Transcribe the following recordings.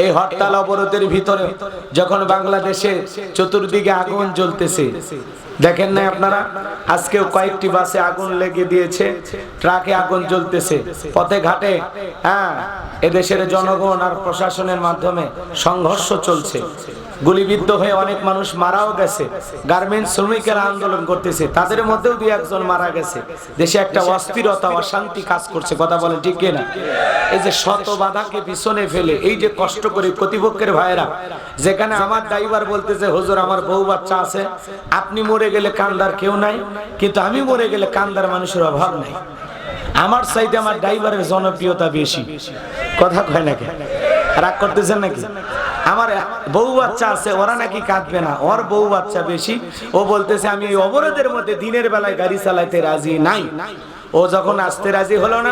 এই হরতাল অবরোধের ভিতরে যখন বাংলাদেশে চতুর্দিকে আগুন জ্বলতেছে, দেখেন না আপনারা, আজকেও কয়েকটি বাসে আগুন লেগে দিয়েছে, ট্রাকে আগুন জ্বলতেছে, পথে ঘাটে এদেশের জনগণ আর প্রশাসনের মাধ্যমে সংঘর্ষ চলছে। গুলিবিদ্ধ হয়ে অনেক মানুষ মারাও গেছে। গার্মেন্টস শ্রমিকেরা আন্দোলন করতেছে, তাদের মধ্যেও দুই একজন মারা গেছে। দেশে একটা অস্থিরতা, অশান্তি কাজ করছে, কথা বলে ঠিক কিনা? এই যে শত বাধাকে পিছনে ফেলে এই যে কষ্ট করে প্রতিপক্ষের ভাইরা, যেখানে আমার ড্রাইভার বলতেছে হুজুর আমার বউ বাচ্চা আছে, আপনি মরে গেলে কান্দার কেউ নাই, কিন্তু আমি মরে গেলে কান্দার মানুষের অভাব নাই। আমার চাইতে আমার ড্রাইভারের জনপ্রিয়তা বেশি, কথা কয় নাকি? রাগ করতেছেন নাকি? আমার বউ বাচ্চা আছে, ওরা নাকি কাঁদবে না, ওর বউ বাচ্চা বেশি। ও বলতেছে আমি এই অবরোধের মধ্যে দিনের বেলায় গাড়ি চালাইতে রাজি নাই। ও যখন আসতে রাজি হলো না,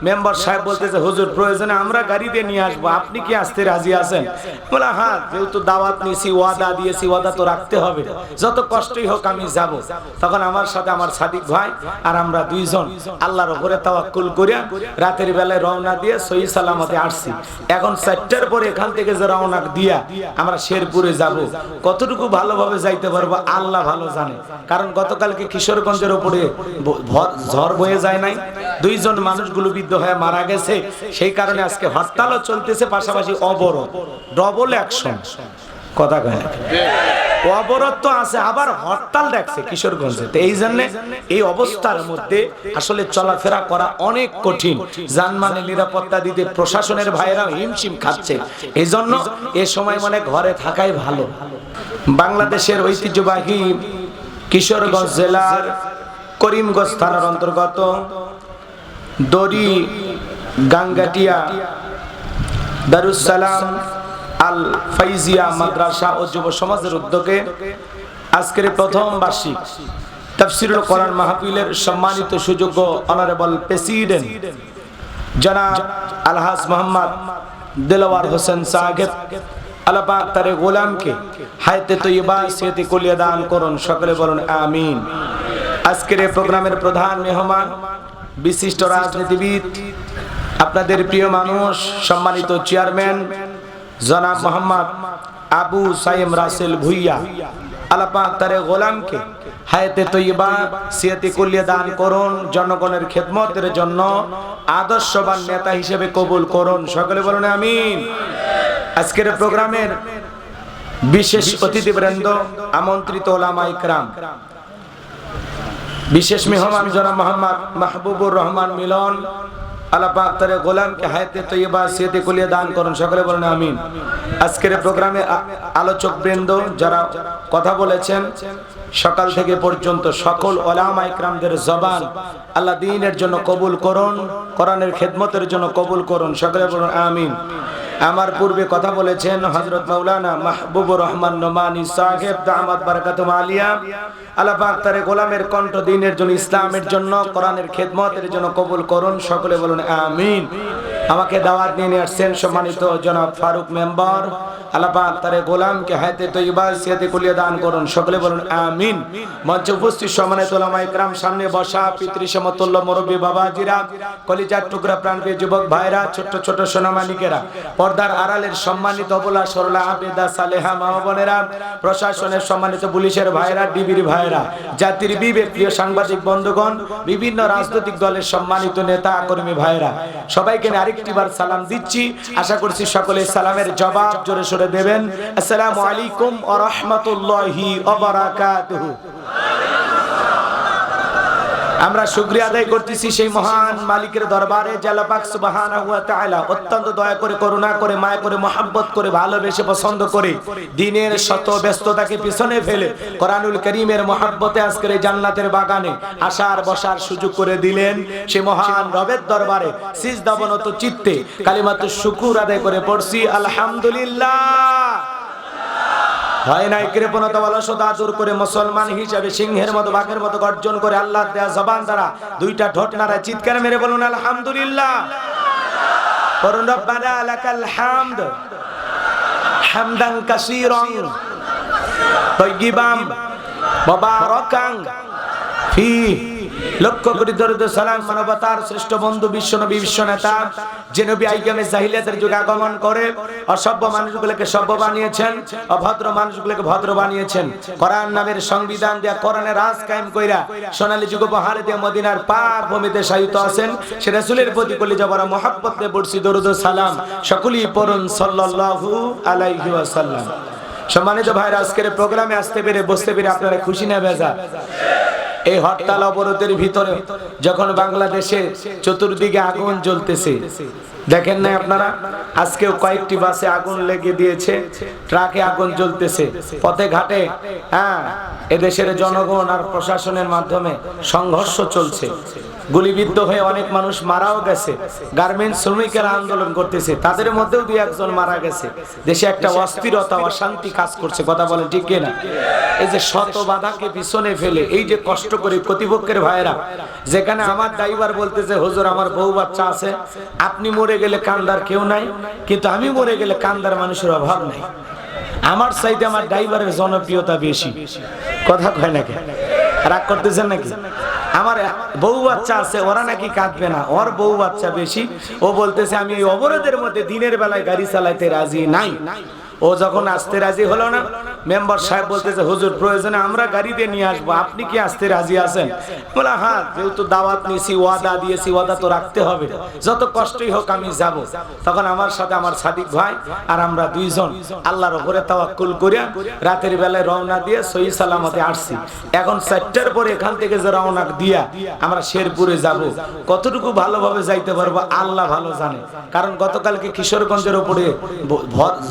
মেম্বার সাহেব বলতেছে হুজুর প্রয়োজনে আমরা গাড়ি দিয়ে নিয়ে আসবো, আপনি কি আসতে রাজি আছেন? বলা হ্যাঁ, যেহেতু দাওয়াত নিয়েছি, ওয়াদা দিয়েছি, ওয়াদা তো রাখতে হবে, যত কষ্টই হোক আমি যাব। তখন আমার সাথে আমার সাদিক ভাই আর আমরা দুইজন আল্লাহর উপরে তাওয়াক্কুল করে রাতের বেলায় রওনা দিয়ে সহি সালামতে আসছি। এখন 4টার পরে এখান থেকে যে রওনা দিয়া আমরা শেরপুরে যাব, কতটুকু ভালোভাবে যাইতে পারবো আল্লাহ ভালো জানে। কারণ গতকালকে কিশোরগঞ্জের উপরে ঝড় বয়ে যায় নাই, দুইজন মানুষগুলো বিদ্ধ হয়ে মারা গেছে। সেই কারণে আজকে হরতালও চলতেছে, পাশাপাশি অবরোধ, ডবল অ্যাকশন, কথা কয়। অবরোধ তো আছে, আবার হরতাল দেখছে কিশোরগঞ্জে। এই জন্য এই অবস্থার মধ্যে আসলে চলাফেরা করা অনেক কঠিন, জানমালের নিরাপত্তা দিতে প্রশাসনের ভাইরা হিমশিম খাচ্ছে। এই জন্য এ সময় মানে ঘরে থাকাই ভালো। বাংলাদেশের ঐতিহ্যবাহী কিশোরগঞ্জ জেলার করিমগঞ্জ থানার অন্তর্গত দড়ি গাঙ্গাটিয়া দারুস সালাম আল ফাইজিয়া মাদ্রাসা ও যুব সমাজের উদ্যোগে আজকের প্রথম বার্ষিক তাফসীরুল কোরআন মাহফিলের সম্মানিত সুযোগ্য অনারেবল প্রেসিডেন্ট জনাব আলহাজ মোহাম্মদ দিলওয়ার হোসেন সাহেব, আল্লাহ পাক তার গোলামকে হায়াতে তৈয়বা সিহতে কুলিয়া দান করুন, সকলে বলুন আমিন। আজকের এই প্রোগ্রামের প্রধান মেহমান বিশিষ্ট রাজনীতিবিদ, আপনাদের প্রিয় মানুষ, সম্মানিত চেয়ারম্যান জনাব মোহাম্মদ আবু সাইম রাসেল ভুইয়া, আল্লাহ পাক তার গোলামকে হায়াতে তৈয়বা সিহতে কুলিয়া দান করুন, জনগণের খেদমতের জন্য আদর্শবান নেতা হিসেবে কবুল করুন, সকলে বলুন আমিন। আজকের প্রোগ্রামের বিশেষ অতিথিবৃন্দ, আমন্ত্রিত ওলামা ইকরাম, বিশেষ মেহমান জনাব মোহাম্মদ মাহবুবুর রহমান মিলন, আল্লাহ পাক তার গোলামকে হায়াতে তৈয়বা সিহতে কুলিয়া দান করুন, সকলে বলুন আমিন। আজকের প্রোগ্রামে আলোচক বৃন্দ যারা কথা বলেছেন, সকাল থেকে পর্যন্ত সকল ওলামা ইকরামদের জবান আল্লাহ দ্বীনের জন্য কবুল করুন, কোরআনের খেদমতের জন্য কবুল করুন, সকলে বলুন আমিন। আমার পূর্বে কথা বলেছেন হযরত মাওলানা মাহবুবুর রহমান নোমানী সাহেব দামাত বারাকাতুহু আলিয়া, আল্লাহ পাক তার গোলামের কণ্ঠ দ্বীনের জন্য, ইসলামের জন্য, কোরআনের খেদমতের জন্য কবুল করুন, সকলে বলুন আমিন। আমাকে দাওয়াত নিয়ে আসছেন সম্মানিত জনাব ফারুক মেম্বার, আল্লাহ পাক তার গোলামকে হায়াতে তৈয়বা সিহতে কুলিয়া দান করুন, সকলে বলুন আমিন। মঞ্চে উপস্থিত সম্মানিত ওলামা ইকরাম, সামনে বসা পিতৃ সমতুল্য মুরব্বী বাবাজিরা, কলিজার টুকরা প্রাণপ্রিয় যুবক ভাইরা, ছোট ছোট সোনামানিকেরা, পর্দার আড়ালের সম্মানিত অবলা সরলা আবেদা সালেহা মা বোনেরা, প্রশাসনের সম্মানিত পুলিশের ভাইরা, ডিবির ভাইরা, জাতির বিবেক প্রিয় সাংবাদিক বন্ধুগণ, বিভিন্ন রাজনৈতিক দলের সম্মানিত নেতা কর্মী ভাইরা, সবাইকে আরেকটি বার সালাম দিচ্ছি। আশা করছি সকলে সালামের জবাব জোরে সোরে দেবেন। আসসালামু আলাইকুম ওয়া রাহমাতুল্লাহি ওয়া বারাকাতুহু। আমরা শুকরিয়া আদায় করতেছি সেই মহান মালিকের দরবারে, যে আল্লাহ পাক সুবহানাহু ওয়া তাআলা অত্যন্ত দয়া করে, করুণা করে, মায়া করে, মহব্বত করে, ভালোবেসে, পছন্দ করে, দ্বীনের শত ব্যস্ততাকে পিছনে ফেলে কোরআনুল কারীমের মহব্বতে আজকের এই জান্নাতের বাগানে আসার বসার সুযোগ করে দিলেন। সেই মহান রবের দরবারে সিজদাবনত চিত্তে কালিমাতু শুকুর আদায় করে পড়ছি আলহামদুলিল্লাহ। হয় নাই কৃপণতা অলসতা দূর করে মুসলমান হিসাবে সিংহের মতো, বাঘের মতো গর্জন করে আল্লাহর দেয়া জবান দ্বারা দুইটা ঠোঁট নাড়ায় চিৎকার মেরে বলুন আলহামদুলিল্লাহ। করুন রব্বানা লাকাল হামদ হামদান কাসীরান তাইয়িবান মুবারাকান ফি লক্ষ্য কোটি দরুদ ও সালাম মানবতার শ্রেষ্ঠ বন্ধু বিশ্বনবী বিশ্বনেতা যে নবী আইয়ামে জাহিলিয়াতের যুগে আগমন করে অসভ্য মানুষগুলোকে সভ্য বানিয়েছেন, অভদ্র মানুষগুলোকে ভদ্র বানিয়েছেন, কোরআন নামের সংবিধান দিয়া কোরআনের রাজ কায়েম কইরা সোনালী যুগ উপহার দিয়ে মদিনার পাক ভূমিতে শায়িত আছেন। সে রাসূলের প্রতি কলিজা ভরা মহব্বত নিয়ে পড়ছি দরুদ ও সালাম। সকলেই পড়ুন সাল্লাল্লাহু আলাইহি ওয়াসাল্লাম। সম্মানিত ভাইরা, আজকের প্রোগ্রামে আসতে পেরে বসতে পেরে আপনারা খুশি না বেজার? এই হরতাল অবরোধের ভিতরে যখন বাংলাদেশে চতুর্দিকে আগুন জ্বলতেছে, দেখেন না আপনারা, আজকেও কয়েকটি বাসে আগুন লেগে দিয়েছে, ট্রাকে আগুন জ্বলতেছে, পথে ঘাটে এদেশের জনগণ আর প্রশাসনের মাধ্যমে সংঘর্ষ চলছে। গুলিবিদ্ধ হয়ে অনেক মানুষ মারাও গেছে। গার্মেন্টস শ্রমিকেরা আন্দোলন করতেছে, তাদের মধ্যেও দুই একজন মারা গেছে। দেশে একটা অস্থিরতা অশান্তি কাজ করছে, কথা বলেন ঠিক কিনা? এই যে শত বাধাকে পিছনে ফেলে এই যে কষ্ট করে প্রতিপক্ষের ভাইয়েরা, যেখানে আমার ড্রাইভার বলতেছে হুজুর আমার বউ বাচ্চা আছে, আপনি মরে গেলে কান্দার কেউ নাই, কিন্তু আমি মরে গেলে কান্দার মানুষের অভাব নাই। আমার চাইতে আমার ড্রাইভারের জনপ্রিয়তা বেশি, কথা কয় নাকি? রাগ করতেছেন নাকি? আমার বউ বাচ্চা আছে, ওরা নাকি কাঁদবে না, ওর বউ বাচ্চা বেশি। ও বলতেছে আমি এই অবরোধের মধ্যে দিনের বেলায় গাড়ি চালাইতে রাজি নাই। ও যখন আসতে রাজি হলো না, মেম্বার সাহেব বলতেছে হুজুর প্রয়োজনে আমরা গাড়ি দিয়ে নিয়ে আসবো, আপনি কি আসতে রাজি আছেন? বলে হ্যাঁ, যেহেতু দাওয়াত নিয়েছি, ওয়াদা দিয়েছি, ওয়াদা তো রাখতে হবে, যত কষ্টই হোক আমি যাব। তখন আমার সাথে আমার সাদিক ভাই আর আমরা দুইজন আল্লাহর উপরে তাওয়াক্কুল করিয়া রাতের বেলায় রওনা দিয়ে সহি সালামতে আসছি। এখন 4টার পরে এখান থেকে যে রওনা দিয়া আমরা শেরপুরে যাব, কতটুকু ভালোভাবে যাইতে পারবো আল্লাহ ভালো জানে। কারণ গতকালকে কিশোরগঞ্জের উপরে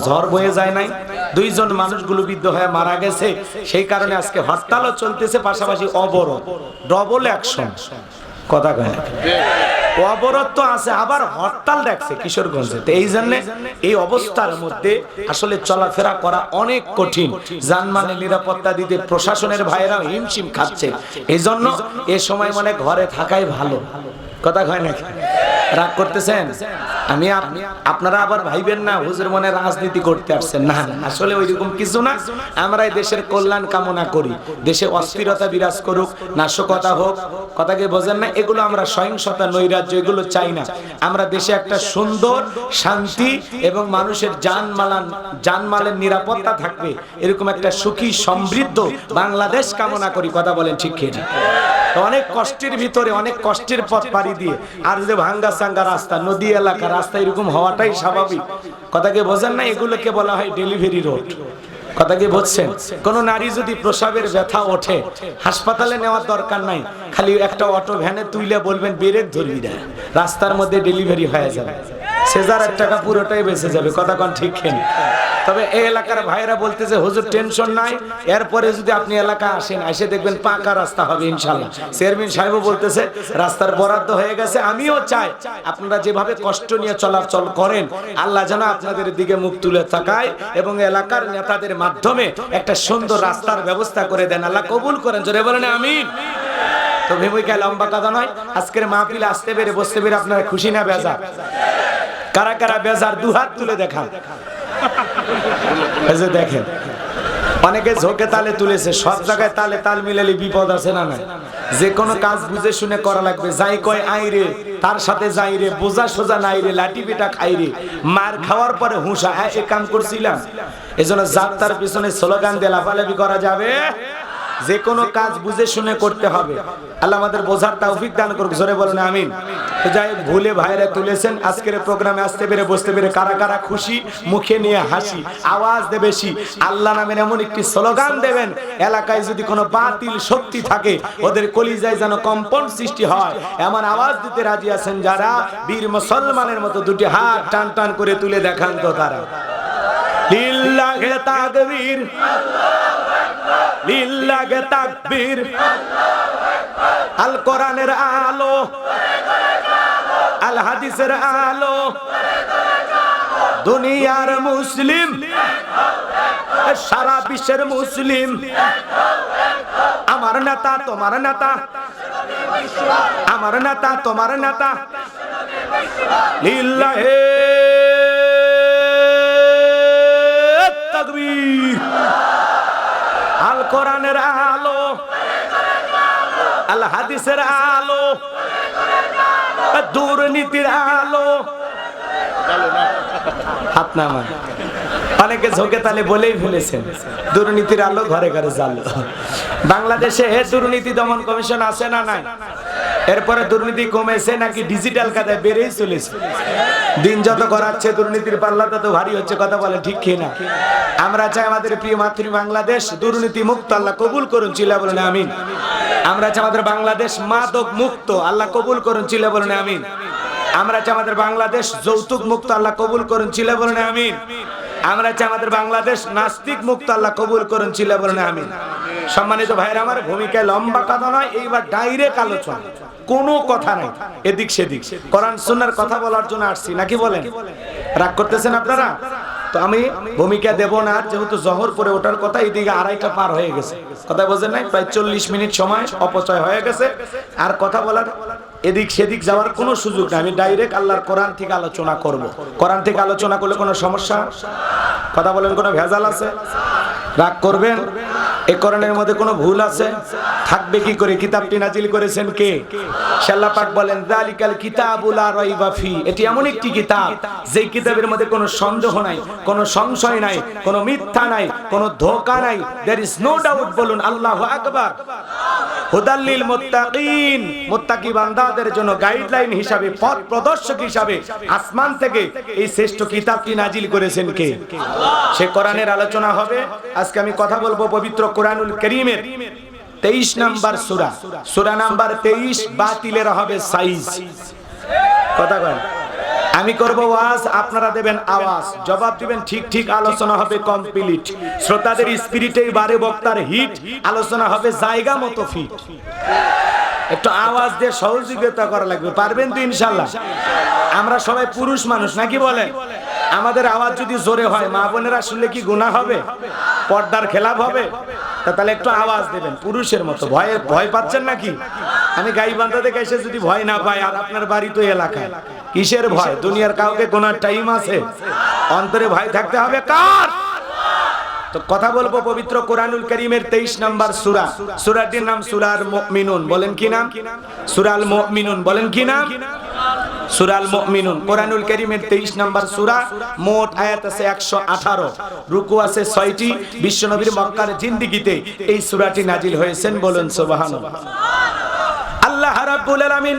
ঝড় বয়ে যায় নাই, দুইজন মানুষগুলো বিদ্ধ হয়ে মারা গেছে। সেই কারণে আজকে হরতালও চলতেছে, পাশাপাশি অবরোধ, ডবল অ্যাকশন, কথা কয় না? অবরোধ তো আছে, আবার হরতাল দেখছে কিশোরগঞ্জে। এই জন্য এই অবস্থার মধ্যে আসলে চলাফেরা করা অনেক কঠিন, জানমালের নিরাপত্তা দিতে প্রশাসনের ভাইরা হিমশিম খাচ্ছে। এই জন্য এ সময় মানে ঘরে থাকাই ভালো, কথা কয় নাকি? রাগ করতেছেন? আমি আপনারা আবার ভাইবেন না হুজুর মনে রাজনীতি করতে আসছেন, না আসলে ওইরকম কিছু না। আমরা এই দেশের কল্যাণ কামনা করি, দেশে অস্থিরতা বিরাজ করুক, নাশকতা হোক, কথাকে বোঝেন না? এগুলো আমরা সহিংসতা নৈরাজ্য এগুলো চাই না। আমরা দেশে একটা সুন্দর শান্তি এবং মানুষের জানমালের নিরাপত্তা থাকবে এরকম একটা সুখী সমৃদ্ধ বাংলাদেশ কামনা করি, কথা বলেন ঠিক কিনা? অনেক কষ্টের ভিতরে অনেক কষ্টের পথ পাড়ি দিয়ে আর যে ভাঙ্গা সাঙ্গা রাস্তা, নদী এলাকা রাস্তা এরকম হওয়াটাই স্বাভাবিক, কথাকে বোঝেন না? এগুলোকে বলা হয় ডেলিভারি রোড, কথাকে বুঝছেন? কোন নারী যদি প্রসবের ব্যথা ওঠে, হাসপাতালে নেওয়ার দরকার নাই, খালি একটা অটো ভ্যানে তুইলে বলবেন ব্রেক ধরবি না, রাস্তার মধ্যে ডেলিভারি হয়ে যাবে, সেজারের টাকা পুরোটাই বেঁচে যাবে, কথা কোন ঠিক কিনা? তবে এই এলাকার ভাইরা বলতেছে হুজুর টেনশন নাই, এরপরে যদি আপনি এলাকা আসেন, এসে দেখবেন পাকা রাস্তা হবে ইনশাআল্লাহ। চেয়ারম্যান সাহেবও বলতেছে রাস্তার বরাদ্দ হয়ে গেছে। আমিও চাই আপনারা যেভাবে কষ্ট নিয়ে চলাচল করেন, আল্লাহ যেন আপনাদের দিকে মুখ তুলে তাকায় এবং এলাকার নেতাদের মাধ্যমে একটা সুন্দর রাস্তার ব্যবস্থা করে দেন। আল্লাহ কবুল করেন, জোরে বলেন আমিন। তো ভূমিকা লম্বা কথা নয়, আজকের মাহফিলে আসতে পেরে বসতে পেরে আপনারা খুশি না বেজার? কারা কারা বেজার দুহাত তুলে দেখান। দেখেন অনেকে ঝোঁকে তালে তুলেছে, সব জায়গায় তালে তাল মিলালে বিপদ আছে না নাই? যে কোনো কাজ বুঝে শুনে করা লাগবে। যাই কয় আই রে, তার সাথে যাই রে, বোঝা সোজা নাই রে, লাঠি পিটা খাই রে, মার খাওয়ার পরে হুঁসা, হ্যাঁ এ কাম করছিলাম। এজন্য যাত্রার পিছনে স্লোগান দিয়ে লাফালাফি করা যাবে? যে কোনো কাজ বুঝে শুনে করতে হবে। আল্লাহ আমাদের বোঝার তৌফিক দান করুক, জোরে বলেন আমিন। তো যাই ভুলে ভাইরা তুলেছেন, আজকের প্রোগ্রামে আসতে পেরে বসতে পেরে কারা কারা খুশি, মুখে নিয়ে হাসি, আওয়াজ দে বেশি, আল্লাহ নামের এমন একটি স্লোগান দেবেন, এলাকায় যদি কোনো বাতিল শক্তি থাকে ওদের কলিজায় যেন কম্পন সৃষ্টি হয়, এমন আওয়াজ দিতে রাজি আছেন যারা? বীর মুসলমানের মতো দুটি হাত টান টান করে তুলে দেখান তো তারা। লিল্লাহি তাকবীর, লিল্লাহি তাকবীর, আল কোরআনের আলো, আল হাদিসের আলো, দুনিয়ার মুসলিম, সারা বিশ্বের মুসলিম, আমার নেতা তোমার নেতা, আমার নেতা তোমার নেতা, লিল্লাহি তাকবীর, আল কোরআনের আলো, আল হাদিসের আলো, দুর্নীতির আলো। হাত নামান। অনেকে ঝোঁকে তালে বলেই ফেলেছেন দুর্নীতির আলো ঘরে ঘরে জ্বালো। বাংলাদেশে দুর্নীতি দমন কমিশন আছে না নাই? এরপরে দুর্নীতি কমেছে নাকি ডিজিটাল কায়দায় বেড়েই চলেছে? দিন যত গড়াচ্ছে দুর্নীতির পাল্লা তত ভারী হচ্ছে। কথা বলে ঠিক কি না? আমরা চাই আমাদের প্রিয় মাতৃ বাংলাদেশ দুর্নীতি মুক্ত, আল্লাহ কবুল করুন, চিল্লা বলেন আমিন। আমরা চাই আমাদের বাংলাদেশ মাদক মুক্ত, আল্লাহ কবুল করুন, চিল্লা বলেন আমিন। আমরা চাই আমাদের বাংলাদেশ যৌতুক মুক্ত, আল্লাহ কবুল করুন, চিল্লা বলেন আমিন। আমরা চাই আমাদের বাংলাদেশ নাস্তিক মুক্ত, আল্লাহ কবুল করুন, চিল্লা বলেন আমিন। সম্মানিত ভাইরা আমার, ভূমিকায় লম্বা কথা নয়, এইবার ডাইরেক্ট আলোচনা, কোনো কথা নাই এদিক সেদিক, কোরআন সুন্নাহর কথা বলার জন্য আসছি, নাকি বলেন? রাগ করতেছেন আপনারা? তো আমি ভূমিকা দেব না, যেহেতু জহর পরে ওঠার কথা, এইদিকে 2:30 পার হয়ে গেছে। কথা বোঝেন নাই? প্রায় 40 মিনিট সময় অপচয় হয়ে গেছে। আর কথা বলার এদিক সেদিক যাওয়ার কোনো সুযোগ নেই। আমি ডাইরেক্ট আল্লাহর কোরআন থেকে আলোচনা করব। কোরআন থেকে আলোচনা করলে কোনো সমস্যা? কথা বলেন, কোনো ভেজাল আছে? রাগ করবেন? এই কোরআনের মধ্যে কোনো ভুল আছে? থাকবে কি করে? কিতাবটি নাজিল করেছেন কে? আল্লাহ পাক বলেন যালিকাল কিতাবুল লা রাইবা ফি, এটি এমন একটি কিতাব যেই কিতাবের মধ্যে কোনো সন্দেহ নাই, কোনো সংশয় নাই, কোনো মিথ্যা নাই, কোনো ধোঁকা নাই। There is no doubt. বলুন আল্লাহু আকবার। হুদাল লিল মুত্তাকিন, মুত্তাকি বান্দাদের জন্য গাইডলাইন হিসাবে, পথ প্রদর্শক হিসাবে আসমান থেকে এই শ্রেষ্ঠ কিতাবটি নাজিল করেছেন কে? আল্লাহ। সে কোরআনের আলোচনা হবে। আজকে আমি কথা বলবো পবিত্র কোরআনুল কারীমের 23 নাম্বার সূরা, সূরা নাম্বার 23। বাতিলের হবে সাইজ। কথা কয়? আমি করব ওয়াজ, আপনারা দেবেন আওয়াজ, জবাব দিবেন ঠিক ঠিক, আলোচনা হবে কমপ্লিট। শ্রোতাদের স্পিরিটে বারে বক্তার হিট, আলোচনা হবে জায়গা মতো ফিট। একটু আওয়াজ দিয়ে সহযোগিতা করা লাগবে, পারবেন তো ইনশাআল্লাহ? আমরা সবাই পুরুষ মানুষ, নাকি বলেন? আমাদের আওয়াজ যদি জোরে হয়, মা বোনেরা শুনলে কি গুনাহ হবে? পর্দার খেলাপ হবে? তাহলে একটু আওয়াজ দেবেন পুরুষের মতো। ভয় পাচ্ছেন নাকি? আমি গাইবান্ধা থেকে এসে যদি ভয় না পাই, আর আপনার বাড়ি তো এলাকায়, কিসের ভয়? দুনিয়ার কাউকে গোনার টাইম আছে? অন্তরে ভয় থাকতে হবে কার? তো কথা বলবো পবিত্র কোরআনুল কারীমের 23 নাম্বার সূরা। সূরাটির নাম সূরাল মুমিনুন। বলেন কি নাম? সূরাল মুমিনুন। বলেন কি নাম? সূরাল মুমিনুন। কোরআনুল কারীমের 23 নাম্বার সূরা। মোট আয়াত আছে 118, রুকু আছে 6টি। বিশ্বনবীর মক্কার জিন্দেগিতে এই সূরাটি নাজিল হয়েছেন। বলুন সুবহানাল্লাহ। আল্লাহ রাব্বুল আলামিন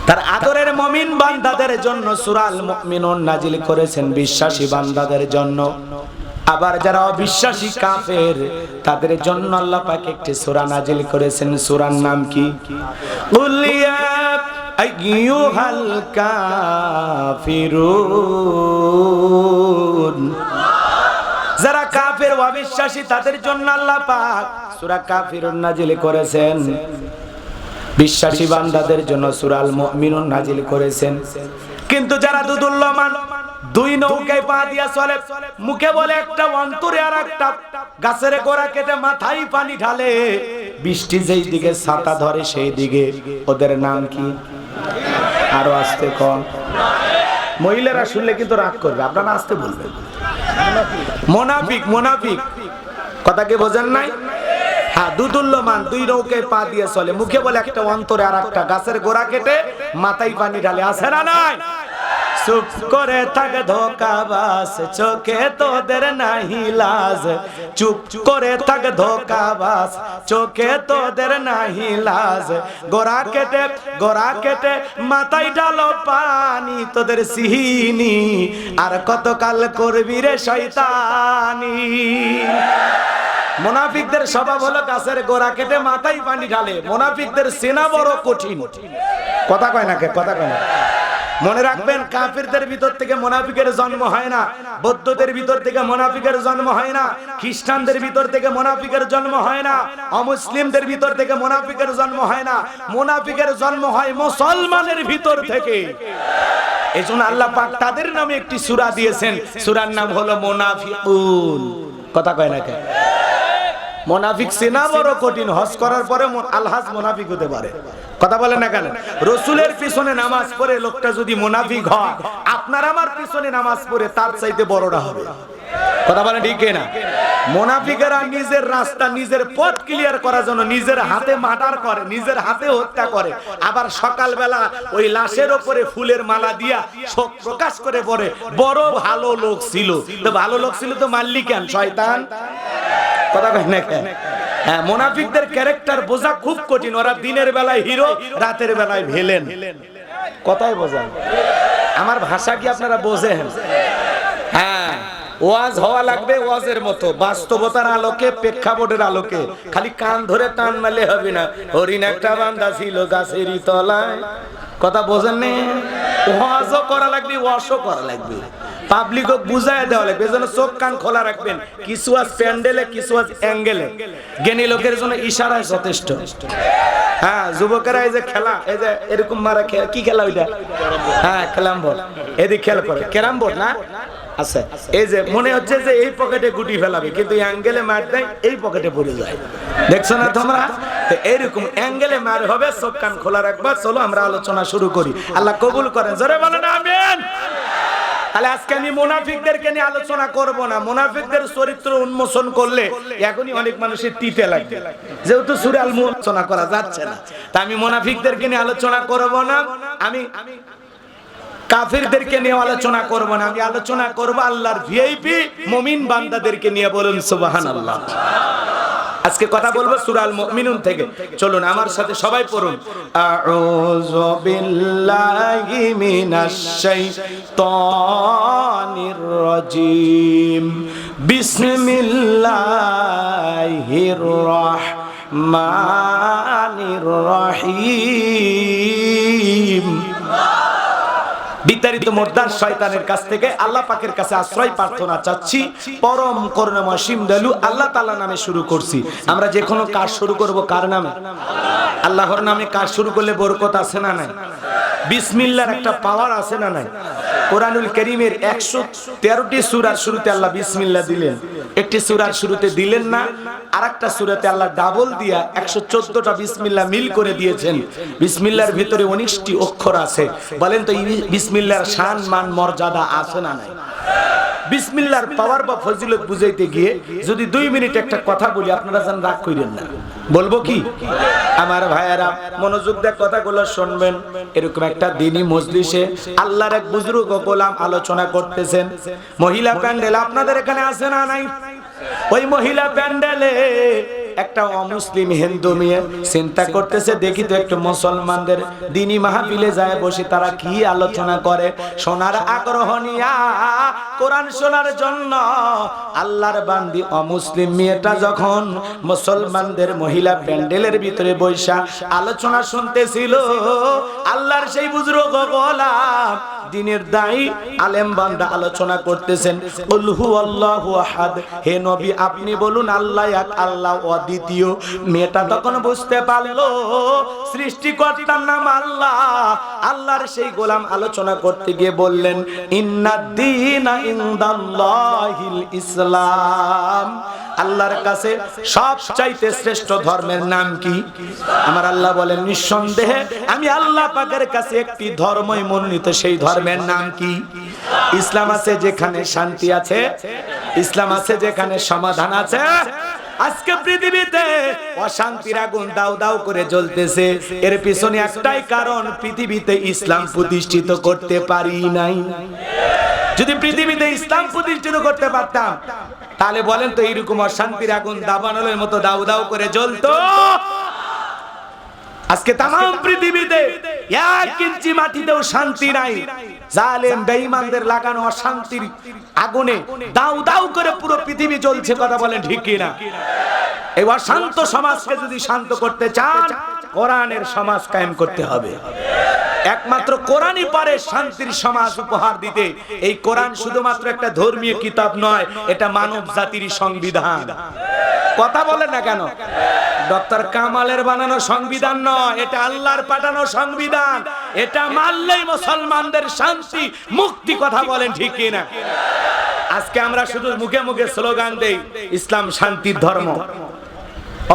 তার আদরের মুমিন বান্দাদের জন্য সূরাল মুমিনুন নাজিল করেছেন, বিশ্বাসী বান্দাদের জন্য। আবার যারা অবিশ্বাসী কাফের, তাদের জন্য আল্লাহ পাক একটি সূরা নাজিল করেছেন। সূরার নাম কি? কুল ইয়া আইয়ুহাল কাফিরুন। যারা কাফের অবিশ্বাসী, তাদের জন্য আল্লাহ পাক সূরা কাফিরুন নাজিল করেছেন। বিশ্বাসী বান্দাদের জন্য সূরাল মুমিনুন নাজিল করেছেন। কিন্তু যারা দুদুল্যমান, দুই নৌকায় পা দিয়া চলে, মুখে বলে একটা, অন্তরে আর একটা, গাছের গোড়া কেটে মাথায় পানি ঢালে, বৃষ্টি যেই দিকে ছাতা ধরে সেই দিকে, ওদের নাম কি? আরো আসতে কন। মহিলারা শুনলে কিন্তু রাগ করবে, আপনারা আসতে বলবেন। মুনাফিক। মুনাফিক কথা কি বোঝেন নাই? হ্যাঁ, দুদুল্যমান, দুই নৌকায় পা দিয়ে চলে, মুখে বলে একটা, অন্তরে আর একটা, গাছের গোড়া কেটে মাথায় পানি ঢালে। আছে না নাই? চুপ করে থাক ধোঁকাবাজ, চোখে তোদের নাহি লাজ। চুপ করে থাক ধোঁকাবাজ, চোখে তোদের নাহি লাজ। গোড়া কেটে মাথায় ঢালো পানি, তোদের সিহিনি আর কতকাল করবি রে শয়তানি। মুনাফিকদের স্বভাব হলো গাছের গোড়া কেটে মাথায় পানি ঢালে। মুনাফিকদের চেনা বড় কঠিন। কথা কয় না কে? কথা কয় না? মনে রাখবেন, কাফিরদের ভিতর থেকে মুনাফিকের জন্ম হয় না, বৌদ্ধদের ভিতর থেকে মুনাফিকের জন্ম হয় না, খ্রিস্টানদের ভিতর থেকে মুনাফিকের জন্ম হয় না, অমুসলিমদের ভিতর থেকে মুনাফিকের জন্ম হয় না। মুনাফিকের জন্ম হয় মুসলমানের ভিতর থেকে। এজন্য আল্লাহ পাক তাদের নামে একটি সূরা দিয়েছেন, সূরার নাম হলো মুনাফিকুন। কথা কয় না কে? মুনাফিক চেনা বড় কঠিন। হজ করার পরে আলহাজ মুনাফিক হতে পারে। কথা বলেন না কেন? রসুলের পিছনে নামাজ পড়ে লোকটা যদি মুনাফিক হয়, আপনার আমার পিছনে নামাজ পড়ে তার চাইতে বড়টা হবে। কথা বলেন ঠিক না? মুনাফিকেরা নিজের রাস্তা নিজের পথ ক্লিয়ার করার জন্য নিজের হাতে মার্ডার করে, নিজের হাতে হত্যা করে, আবার সকালবেলা ওই লাশের উপরে ফুলের মালা দিয়া শোক প্রকাশ করে পড়ে বড় ভালো লোক ছিল। তো ভালো লোক ছিল তো মারলি কেন? শয়তান। কথা কয় না কেন? হ্যাঁ, মুনাফিকদের ক্যারেক্টার বোঝা খুব কঠিন। ওরা দিনের বেলায় হিরো, রাতের বেলায় ভিলেন। কথাই বোঝেন? আমার ভাষা কি আপনারা বোঝেন? হ্যাঁ, ওয়াজ হওয়া লাগবে ওয়াজের মতো, বাস্তবতার আলোকে, প্রেক্ষাপটের আলোকে। খালি কান ধরে টান মারলে হবে না। হরিণ একটা বান্দা ছিল গাছেরই তলায়। কথা বোঝেন না? ওয়াজও করা লাগবে, ওয়াশও করা লাগবে, পাবলিকও বুঝায় দেওয়া লাগবে। এজন্য চোখ কান খোলা রাখবেন। কিছু আজ প্যান্ডেলে, কিছু আজ অ্যাঙ্গেলে। জ্ঞানী লোকের জন্য ইশারায় যথেষ্ট। হ্যাঁ, যুবকেরা এই যে খেলা, এই যে এরকম মারা কি খেলা ওইটা? হ্যাঁ, ক্যারাম বোর্ড। এদিকে খেয়াল করে, ক্যারাম বোর্ড না? আচ্ছা, এই যে মনে হচ্ছে যে এই পকেটে গুটি ফেলাবে, কিন্তু অ্যাঙ্গেলে মার দেয়, এই পকেটে পড়ে যায়। দেখছো না তোমরা? এইরকম অ্যাঙ্গেলে মার হবে, চোখ কান খোলা রাখবা। চলো আমরা আলোচনা শুরু করি। আল্লাহ কবুল করেন। জোরে বলেন আমিন। তাহলে আজকে আমি মুনাফিকদেরকে নিয়ে আলোচনা করব না। মুনাফিকদের চরিত্র উন্মোচন করলে এখনই অনেক মানুষের তিতে লাগবে, যেহেতু সূরা আল মুনাফিকুন আলোচনা করা যাচ্ছে না। তা আমি মুনাফিকদেরকে নিয়ে আলোচনা করব না। আমি কাফিরদেরকে নিয়ে আলোচনা করব না। আমি আলোচনা করব আল্লাহর ভিআইপি মুমিন বান্দাদেরকে নিয়ে। বলুন সুবহানাল্লাহ। আজকে কথা বলবো সূরা আল মুমিনুন থেকে। চলুন আমার সাথে সবাই পড়ুন। আউযু বিল্লাহি মিনাশ শাইতানির রাজিম। বিসমিল্লাহির রাহমানির রহিম। বিতাড়িত মোর্দার শয়তানের কাছ থেকে আল্লাহ পাকের কাছে আশ্রয় প্রার্থনা চাচ্ছি। পরম করুণাময় অসীম দয়ালু আল্লাহ তাআলা নামে শুরু করছি। আমরা যে কোনো কাজ শুরু করব কার নামে? আল্লাহর নামে কাজ শুরু করলে বরকত আছে না নাই? বিসমিল্লাহর একটা পাওয়ার আছে না নাই? কোরআনুল কারীমের 113টি সূরার শুরুতে আল্লাহ বিসমিল্লাহ দিলেন। একটি সূরার শুরুতে দিলেন না, আরেকটা সূরাতে আল্লাহ ডাবল দিয়া 114টা বিসমিল্লাহ মিল করে দিয়েছেন। বিসমিল্লাহর ভিতরে 19টি অক্ষর আছে। বলেন তো বিসমিল্লাহর শান মান মর্যাদা আছে না নাই? বিসমিল্লাহর পাওয়ার বা ফজিলত বুঝাইতে গিয়ে যদি 2 মিনিট একটা কথা বলি, আপনারা যেন রাগ করেন না। বলবো কি? আমার ভাইয়েরা মনোযোগ দিয়ে কথাগুলো শুনবেন। এরকম একটা দ্বীনি মজলিসে আল্লাহর এক বুজুর্গ গোলাম আলোচনা করতেছেন। মহিলা প্যান্ডেল আপনাদের এখানে আছে না নাই? ওই মহিলা প্যান্ডেলে একটা অমুসলিম হিন্দু মেয়ে চিন্তা করতেছে, দেখি তো একটু মুসলমানদের দ্বীনি মাহফিলে যায় বসে তারা কি আলোচনা করে। শোনার আগ্রহ নিয়া কোরআন শোনার জন্য আল্লাহর বান্দি অমুসলিম মেয়েটা যখন মুসলমানদের মহিলা প্যান্ডেলের ভিতরে বৈশা আলোচনা শুনতেছিল, আল্লাহর সেই বুজুর্গ গোলাম দ্বীনের দায়ী আলেম বান্দা আলোচনা করতেছেন। কুল হুয়াল্লাহু আহাদ। হে নবী আপনি বলুন আল্লাহ এক, আল্লাহ অদ্বিতীয়। মেয়েটা তখন বুঝতে পারলো সৃষ্টিকর্তার নাম আল্লাহ। আল্লাহর সেই গোলাম আলোচনা করতে গিয়ে বললেন, ইন্নাদ-দীনা ইনদাল্লাহিল ইসলাম। আল্লাহর কাছে সবচাইতে শ্রেষ্ঠ ধর্মের নাম কি? আমার আল্লাহ বলেন, নিঃসন্দেহে আমি আল্লাহ পাকের কাছে একটি ধর্মই মনোনীত, সেই ধর্মের নাম কি? ইসলাম আছে যেখানে শান্তি আছে, ইসলাম আছে যেখানে সমাধান আছে। আজকে পৃথিবীতে অশান্তির আগুন দাউ দাউ করে জ্বলতেছে। এর পিছনে একটাই কারণ, পৃথিবীতে ইসলাম প্রতিষ্ঠিত করতে পারি নাই। যদি পৃথিবীতে ইসলাম প্রতিষ্ঠিত করতে পারতাম, তাহলে বলেন তো এইরকম অশান্তির আগুন দাবানলের মতো দাউ দাউ করে জ্বলতো? আজকে তাম পৃথিবীতে 1 ইঞ্চি মাটিতেও শান্তি নাই। জালেম বেঈমানদের লাগানো অশান্তির আগুনে দাউ দাউ করে পুরো পৃথিবী জ্বলছে। কথা বলেন ঠিক কি না? এই অশান্ত সমাজকে যদি শান্ত করতে চান, কোরআনের সমাজ কায়েম করতে হবে। একমাত্র কোরআনই পারে শান্তির সমাজ উপহার দিতে। এই কোরআন শুধুমাত্র একটা ধর্মীয় কিতাব নয়, এটা মানব জাতির সংবিধান। কথা বলেন না কেন? ডক্টর কামালের বানানো সংবিধান নয়, এটা আল্লাহর পাঠানো সংবিধান। এটা মানলেই মুসলমানদের শান্তি মুক্তি। কথা বলেন ঠিক কি না? আজকে আমরা শুধু মুখে মুখে স্লোগান দেই ইসলাম শান্তির ধর্ম।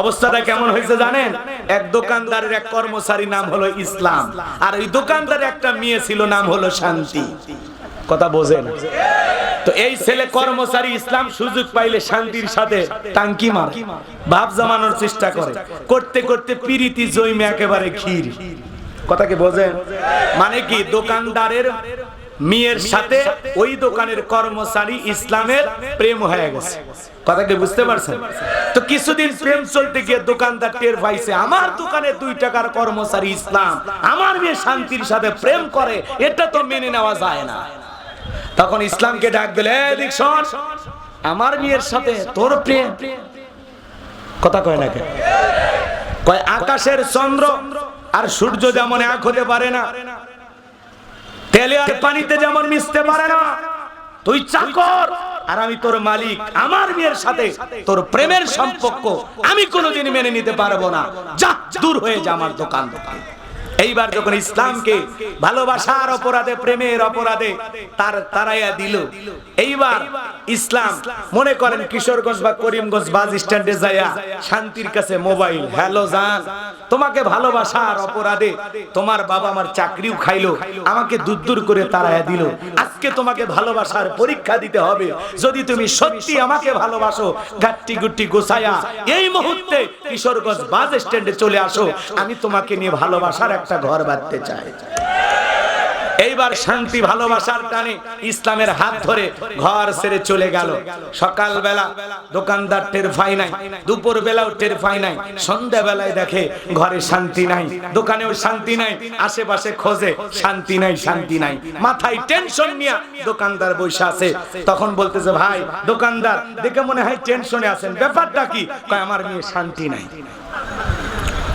অবস্থাটা কেমন হয়েছে জানেন? এক দোকানদারের এক কর্মচারী নাম হলো ইসলাম, আর ওই দোকানদারের একটা মেয়ে ছিল নাম হলো শান্তি। কথা বোঝেন? তো এই ছেলে কর্মচারী ইসলাম সুযোগ পাইলে শান্তির সাথে টাঙ্কি মার ভাব জমানোর চেষ্টা করে, করতে করতে পিরিতি জৈমে একেবারে ক্ষীর। কথা কি বোঝেন? মানে কি, দোকানদারের মেয়ের সাথে ওই দোকানের কর্মচারী ইসলামের প্রেম হয়ে গেছে। কথা কি বুঝতে পারছেন? তো কিছুদিন প্রেম চলতে গিয়ে দোকানদার টের পাইছে আমার দোকানে 2 টাকার কর্মচারী ইসলাম, আমার মেয়ে শান্তির সাথে প্রেম করে, এটা তো মেনে নেওয়া যায় না। তখন ইসলামকে ডাক দিলে, এদিক শোন, আমার মেয়ের সাথে তোর প্রেম। কথা কয় না কেন? কয় আকাশের চন্দ্র আর সূর্য যেমন এক হতে পারে না, তেলে আর পানিতে যেমন মিশতে পারে না, তুই চাকর আর আমি তোর মালিক, আমার মেয়ের সাথে তোর প্রেমের সম্পর্ক আমি কোনোদিন মেনে নিতে পারবো না, যা দূর হয়ে যা আমার দোকান। এইবার যখন ইসলামকে ভালোবাসার অপরাধে, প্রেমের অপরাধে তারাইয়া দিল, এইবার ইসলাম মনে করেন কিশোরগঞ্জ বা করিমগঞ্জ বাস স্ট্যান্ডে যাইয়া শান্তির কাছে মোবাইল, হ্যালো জান, তোমাকে ভালোবাসার অপরাধে তোমার বাবা আমার চাকরিও খাইলো, আমাকে দূর করে তারাইয়া দিল, আজকে তোমাকে ভালোবাসার পরীক্ষা দিতে হবে, যদি তুমি সত্যি আমাকে ভালোবাসো গাট্টি গুট্টি গোছায়া এই মুহূর্তে কিশোরগঞ্জ বাস স্ট্যান্ডে চলে আসো, আমি তোমাকে নিয়ে ভালোবাসার একটা ঘর বাঁধতে চাই। এইবার শান্তি ভালোবাসার টানে ইসলামের হাত ধরে ঘর ছেড়ে চলে গেল। সকালবেলা দোকানদার টের পায় নাই, দুপুর বেলাও টের পায় নাই, সন্ধ্যা বেলায় দেখে ঘরে শান্তি নাই, দোকানেও শান্তি নাই, আশেপাশে খোঁজে শান্তি নাই, শান্তি নাই, মাথায় টেনশন নিয়ে দোকানদার বসে আছে। তখন বলতেছে, ভাই দোকানদার, দেখে মনে হয় টেনশনে আছেন, ব্যাপারটা কি? কয় আমার মেয়ে শান্তি নাই।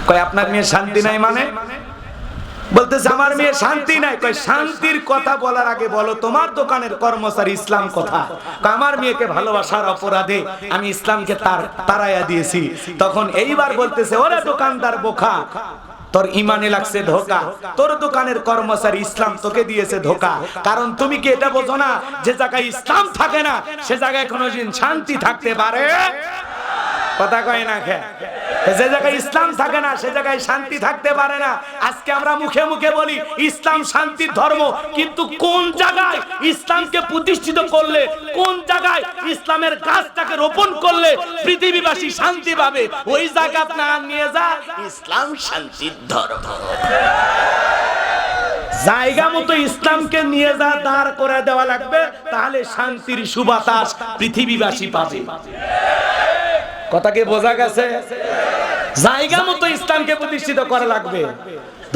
কয় আপনার মেয়ে শান্তি নাই মানে? বলতেছে আমার মেয়ে শান্তি নাই। কয় শান্তির কথা বলার আগে বলো তোমার দোকানের কর্মচারী ইসলাম কথা। আমার মেয়েকে ভালোবাসার অপরাধে আমি ইসলামকে তারাইয়া দিয়েছি। তখন এইবার বলতেছে, ওরে দোকানদার বোকা, তোর ইমানে লাগছে ধোকা, তোর দোকানের কর্মচারী ইসলাম তোকে দিয়েছে ধোকা। কারণ তুমি কি এটা বোঝো না, যে জায়গায় ইসলাম থাকে না সে জায়গায় কোনোদিন শান্তি থাকতে পারে? কথা কয় না খে? যে জায়গায় ইসলাম থাকে না সে জায়গায় শান্তি থাকতে পারে না। আজকে আমরা মুখে মুখে বলি ইসলাম শান্তির ধর্ম, কিন্তু কোন জায়গায় ইসলামকে প্রতিষ্ঠিত করলে, কোন জায়গায় ইসলামের গাছটাকে রোপণ করলে পৃথিবীবাসী শান্তি পাবে, ওই জায়গা না নিয়ে যা ইসলাম শান্তির ধর্ম। জায়গা মতো ইসলামকে নিয়ে যা দাঁড় করে দেওয়া লাগবে, তাহলে শান্তির সুবাতাস পৃথিবীবাসী পাবে। কথা কি বোঝা গেছে? জায়গা মতো ইসলামকে প্রতিষ্ঠিত করা লাগবে।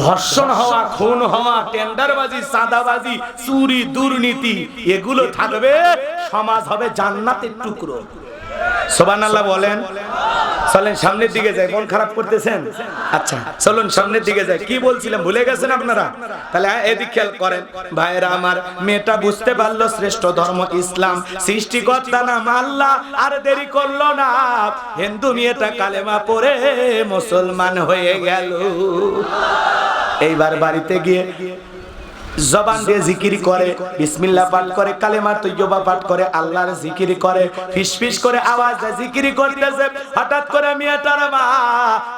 ধর্ষণ হওয়া, খুন হওয়া, টেন্ডারবাজি, চাঁদাবাজি, চুরি, দুর্নীতি এগুলো থাকবে, সমাজ হবে জান্নাতের টুকরো। সুবহানাল্লাহ বলেন। চলেন সামনের দিকে যাই। মন খারাপ করতেছেন? আচ্ছা চলুন সামনের দিকে যাই। কি বলছিলাম ভুলে গেছেন আপনারা? তাহলে এদিক খেয়াল করেন ভাইরা আমার। মেয়েটা বুঝতে পারলো শ্রেষ্ঠ ধর্ম ইসলাম, সৃষ্টিকর্তা নাম আল্লাহ, আর দেরি করলো না। হিন্দু মেয়েটা কালেমা পড়ে মুসলমান হয়ে গেল। এইবার বাড়িতে গিয়ে জবান দিয়ে জিকির করে, বিসমিল্লাহ পাঠ করে, কালেমা তৈয়বা পাঠ করে, আল্লাহর জিকির করে, ফিসফিস করে আওয়াজ দিয়ে জিকির করতেছে। হঠাৎ করে মেয়েটার মা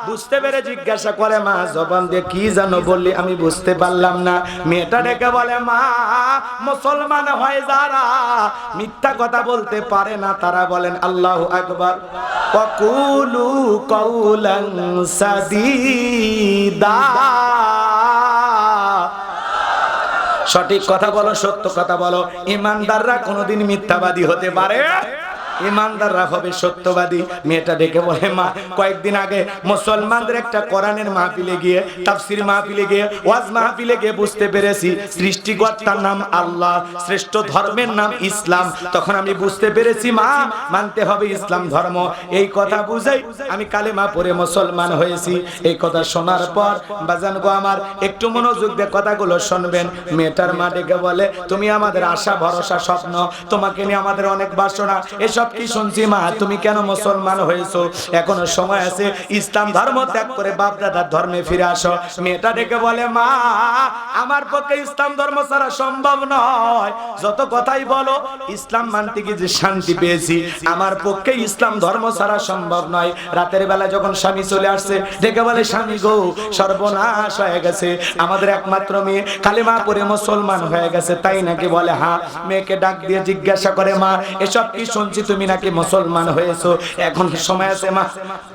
বুঝতে পেরে জিজ্ঞাসা করে, মা জবান দিয়ে কি জানো বললি? আমি বুঝতে পারলাম না। মেয়েটা ডেকে বলে, মা মুসলমান হয় যারা মিথ্যা কথা বলতে পারে না তারা বলেন আল্লাহু আকবার, ওয়াকুলু কাউলান সাদীদা। সঠিক কথা বলো, সত্য কথা বলো। ইমানদাররা কোনোদিন মিথ্যাবাদী হতে পারে? ইমানদাররা হবে সত্যবাদী। মেয়েটা দেখে বলে, মা কয়েকদিন আগে মুসলমানদের একটা কোরআনের মাহফিলে গিয়ে, তাফসীর মাহফিলে গিয়ে, ওয়াজ মাহফিলে গিয়ে বুঝতে পেরেছি সৃষ্টিকর্তার নাম আল্লাহ, শ্রেষ্ঠ ধর্মের নাম ইসলাম। তখন আমি বুঝতে পেরেছি মা মানতে হবে ইসলাম ধর্ম। এই কথা বুঝাই আমি কালেমা পড়ে মুসলমান হয়েছি। এই কথা শোনার পর বাজান গো আমার, একটু মনোযোগ দিয়ে কথাগুলো শুনবেন। মেয়েটার মা ডেকে বলে, তুমি আমাদের আশা ভরসা স্বপ্ন, তোমাকে নিয়ে আমাদের অনেক বাসনা, এসব এসব কি শুনছি মা, তুমি কেন মুসলমান হয়েছো? এখনো সময় আছে, ইসলাম ধর্ম ত্যাগ করে বাপ দাদার ধর্মে ফিরে আসো। মেয়েটা ডেকে বলে, মা আমার পক্ষে ইসলাম ধর্ম ছাড়া সম্ভব নয়। যত কথাই বলো, ইসলাম মানতে গিয়ে যে শান্তি পেয়েছি, আমার পক্ষে ইসলাম ধর্ম ছাড়া সম্ভব নয়। রাতের বেলা যখন স্বামী চলে আসছে, ডেকে বলে, স্বামী গো সর্বনাশ হয়ে গেছে, আমাদের একমাত্র মেয়ে কালেমা পড়ে মুসলমান হয়ে গেছে, তাই নাকি? বলে হ্যাঁ। মেয়েকে ডাক দিয়ে জিজ্ঞাসা করে, মা এসব কি শুনছি, তুমি নাকি মুসলমান হয়েছো? এখন সময় আছে মা,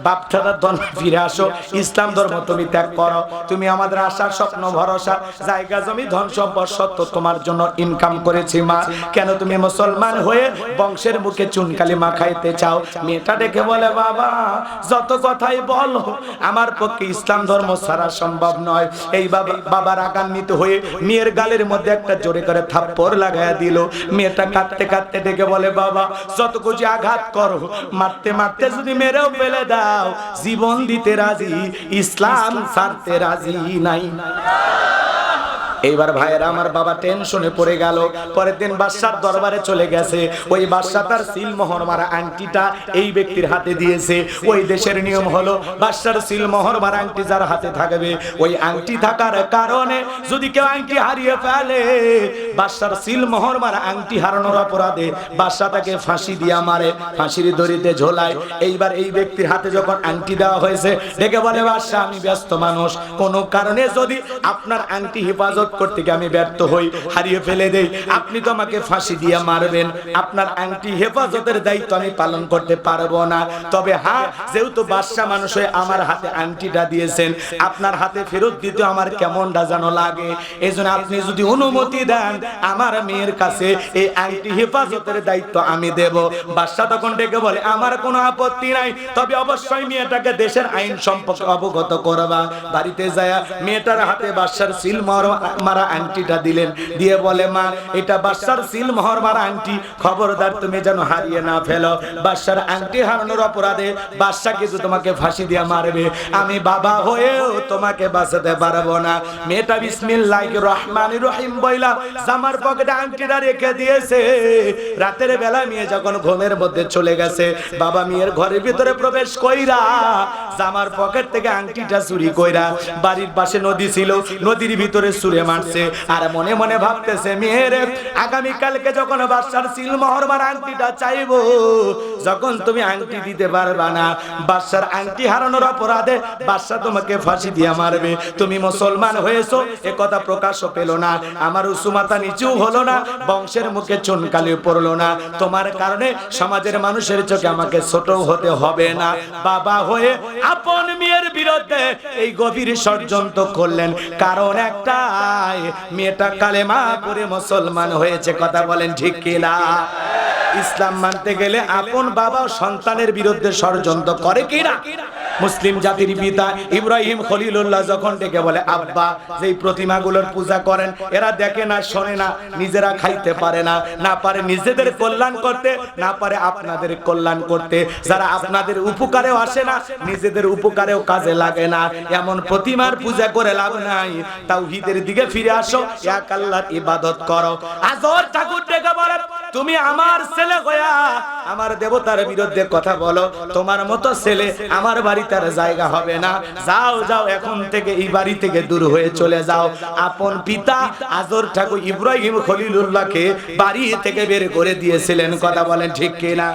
বাপ দাদার ধর্মে ফিরে আসো, ইসলাম ধর্ম তুমি ত্যাগ করো। তুমি আমাদের আশার স্বপ্ন ভরসা, জায়গা জমি ধন সম্পদ সত্য তোমার জন্য ইনকাম করেছি মা, কেন তুমি মুসলমান হয়ে বংশের মুখে চুনকালি মা খাইতে চাও? মেয়েটা ডেকে বলে, বাবা যত কথাই বলো, আমার পক্ষে ইসলাম ধর্ম ছাড়া সম্ভব নয়। এই বাবা রাগান্বিত হয়ে মেয়ের গালের মধ্যে একটা জোরে করে থাপ্পড় লাগায়া দিল। মেয়েটা কাঁদতে কাঁদতে ডেকে বলে, বাবা যত খুশি আঘাত করো, মারতে মারতে যদি মেরেও ফেলে দাও, জীবন দিতে রাজি, ইসলাম ছাড়তে রাজি নাই। এইবার ভাইয়েরা আমার, বাবা টেনশনে পড়ে গেল। পরের দিন বাদশার দরবারে চলে গেছে। ওই বাদশা তার সিলমোহর মারা আংটিটা এই ব্যক্তির হাতে দিয়েছে। ওই দেশের নিয়ম হলো, বাদশার সিলমোহর মারা আংটি যার হাতে থাকবে, ওই আংটি থাকার কারণে যদি কেউ আংটি হারিয়ে ফেলে, বাদশার সিলমোহর মারা আংটি হারানোর অপরাধে বাদশা তাকে ফাঁসি দিয়া মারে, ফাঁসির দড়িতে ঝোলায়। এইবার এই ব্যক্তির হাতে যখন আংটি দেওয়া হয়েছে, ডেকে বলে, বাদশা আমি ব্যস্ত মানুষ, কোনো কারণে যদি আপনার আংটি হেফাজত করতে গিয়ে আমি ব্যর্থ হই, হারিয়ে ফেলে দেই, আপনি তো আমাকে ফাঁসি দিয়ে মারবেন, আপনার আংটি হেফাজতের দায়িত্ব আমি পালন করতে পারবো না। তবে হ্যাঁ, যেহেতু বাদশা মানুষ হয়ে আমার হাতে আংটিটা দিয়েছেন, আপনার হাতে ফেরত দিতে আমার কেমনটা যেন লাগে, এজন্য আপনি যদি অনুমতি দেন, আমার মেয়ের কাছে এই আংটি হেফাজতের দায়িত্ব আমি দেব। বাদশা তখন ডেকে বলে, আমার কোনো আপত্তি নাই, তবে অবশ্যই মেয়েটাকে দেশের আইন সম্পর্কে অবগত করবা। বাড়িতে যায় মেয়েটার হাতে বাদশার সিলমোহর মারা আংটিটা দিলেন, দিয়ে বলে, মা এটা বাদশার সিলমোহর মারা আংটি, খবরদার তুমি যেন হারিয়ে না ফেলো। বাদশার আংটি হারানোর অপরাধে বাদশা কিছু তোমাকে ফাঁসি দিয়ে মারবে, আমি বাবা হয়েও তোমাকে বাঁচাতে পারবো না। মেয়েটা বিসমিল্লাহির রহমানির রহিম বইলা জামার পকেটে আংটিটা রেখে দিয়েছে। রাতের বেলা মেয়ে যখন ঘুমের মধ্যে চলে গেছে, বাবা মেয়ের ঘরের ভিতরে প্রবেশ কইরা জামার পকেট থেকে আংটিটা চুরি কইরা, বাড়ির পাশে নদী ছিল, নদীর ভিতরে ছুঁড়ে মারছে। আর মনে মনে ভাবতেছে, মেয়ের আগামী কালকে যখন বাদশার সিলমোহর মারা আংটিটা চাইবো, যখন তুমি আংটি দিতে পারবা না, বাদশার আংটি হারানোর অপরাধে বাদশা তোমাকে ফাঁসি দিয়ে মারবে। তুমি মুসলমান হয়েছো এ কথা প্রকাশও পেল না, আমার উসুমাতা নিচেও হলো না, বংশের মুখে চুনকালি পড়লো না, তোমার কারণে সমাজের মানুষের চোখে আমাকে ছোট হতে হবে না। বাবা হয়ে আপন মেয়ের বিরুদ্ধে এই গভীর ষড়যন্ত্র করলেন, কারণ একটাই, মেয়েটা কালেমা পড়ে মুসলমান হয়েছে। কথা বলেন ঠিক কিনা? ইসলাম মানতে গেলে আপন বাবা সন্তানের বিরুদ্ধে ষড়যন্ত্র করে কিনা? মুসলিম জাতির পিতা ইব্রাহিম খলিলুল্লাহ যখন ডেকে বলে, আব্বা যেই প্রতিমাগুলোর পূজা করেন, এরা দেখে না, শোনে না, নিজেরা খাইতে পারে না, না পারে নিজেদের কল্যাণ করতে, না পারে আপনাদের কল্যাণ করতে, যারা আপনাদের উপকারেও আসে না, নিজেদের উপকারেও কাজে লাগে না, এমন প্রতিমার পূজা করে লাভ নাই, তাওহীদের দিকে ফিরে আসো, এক আল্লাহর ইবাদত করো। আজর ঠাকুর ডেকে বলে, তুমি আমার ছেলে হইয়া আমার দেবতার বিরুদ্ধে কথা বলো, তোমার মতো ছেলে আমার বাড়িতে আর জায়গা হবে না, যাও যাও, এখন থেকে এই বাড়ি থেকে দূর হয়ে চলে যাও। আপন পিতা আজর ঠাকুর ইব্রাহিম খলিলুল্লাহকে বাড়ি থেকে বের করে দিয়েছিলেন। কথা বলেন ঠিক কিনা?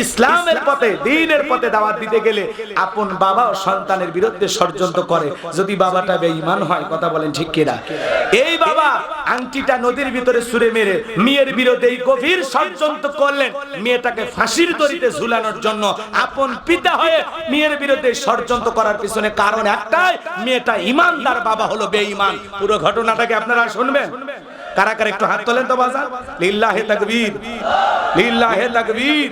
ইসলামের পথে, দ্বীনের পথে দাওয়াত দিতে গেলে আপন বাবা ও সন্তানের বিরুদ্ধে ষড়যন্ত্র করে, যদি বাবাটা বেঈমান হয়। কথা বলেন ঠিক কিনা? এই বাবা আংটিটা নদীর ভিতরে ছুঁড়ে মেরে মেয়ের বিরুদ্ধে এই গভীর ষড়যন্ত্র করলেন, মেয়েটাকে ফাঁসির দড়িতে ঝুলানোর জন্য। আপন পিতা হয়ে মেয়ের বিরুদ্ধে ষড়যন্ত্র করার পিছনে কারণ একটাই, মেয়েটা ইমানদার, বাবা হলো বেঈমান। পুরো ঘটনাটাকে আপনারা শুনবেন। কারা কারা একটু হাত তোলেন তো বাজার। লিল্লাহে তাকবীর, লিল্লাহে তাকবীর।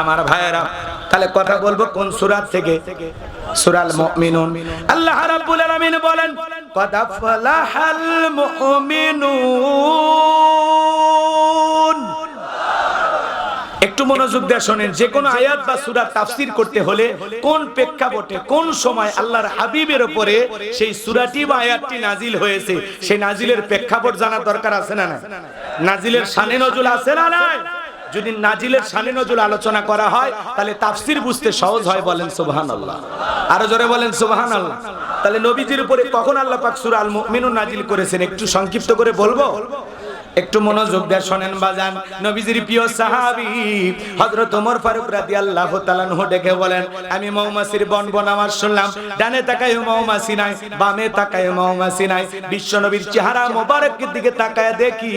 আমার ভাইয়েরা, তাহলে কথা বলবো কোন সূরা থেকে? সূরাল মুমিনুন। আল্লাহ রাব্বুল আলামিন বলেন, কদ আফলাহাল মুমিনুন। একটু মনোযোগ দিয়ে শোনেন, যে কোনো আয়াত বা সূরা তাফসীর করতে হলে কোন প্রেক্ষাপটে কোন সময় আল্লাহর হাবিবের উপরে সেই সূরাটি বা আয়াতটি নাজিল হয়েছে সেই নাজিলের প্রেক্ষাপট জানার দরকার আছে না নাই? নাজিলের শানে নজুল আছে না নাই? যদি নাজিলের শানে নজুল আলোচনা করা হয় তাহলে তাফসীর বুঝতে সহজ হয়। বলেন সুবহানাল্লাহ, আরো জোরে বলেন সুবহানাল্লাহ। তাহলে নবীজির উপরে কখন আল্লাহ পাক সূরা আল মুমিনুন নাজিল করেছেন একটু সংক্ষিপ্ত করে বলবো, একটু মনোযোগ দিয়ে শোনেন বাজান। নবীজির প্রিয় সাহাবী হযরত ওমর ফারুক রাদিয়াল্লাহু তাআলা আনহু ডেকে বলেন, আমি মৌমাছির বনবন আমার শুনলাম, ডানে তাকায় মৌমাছি নাই, বামে তাকায় মৌমাছি নাই। বিশ্ব নবীর চেহারা মোবারকের দিকে তাকায় দেখি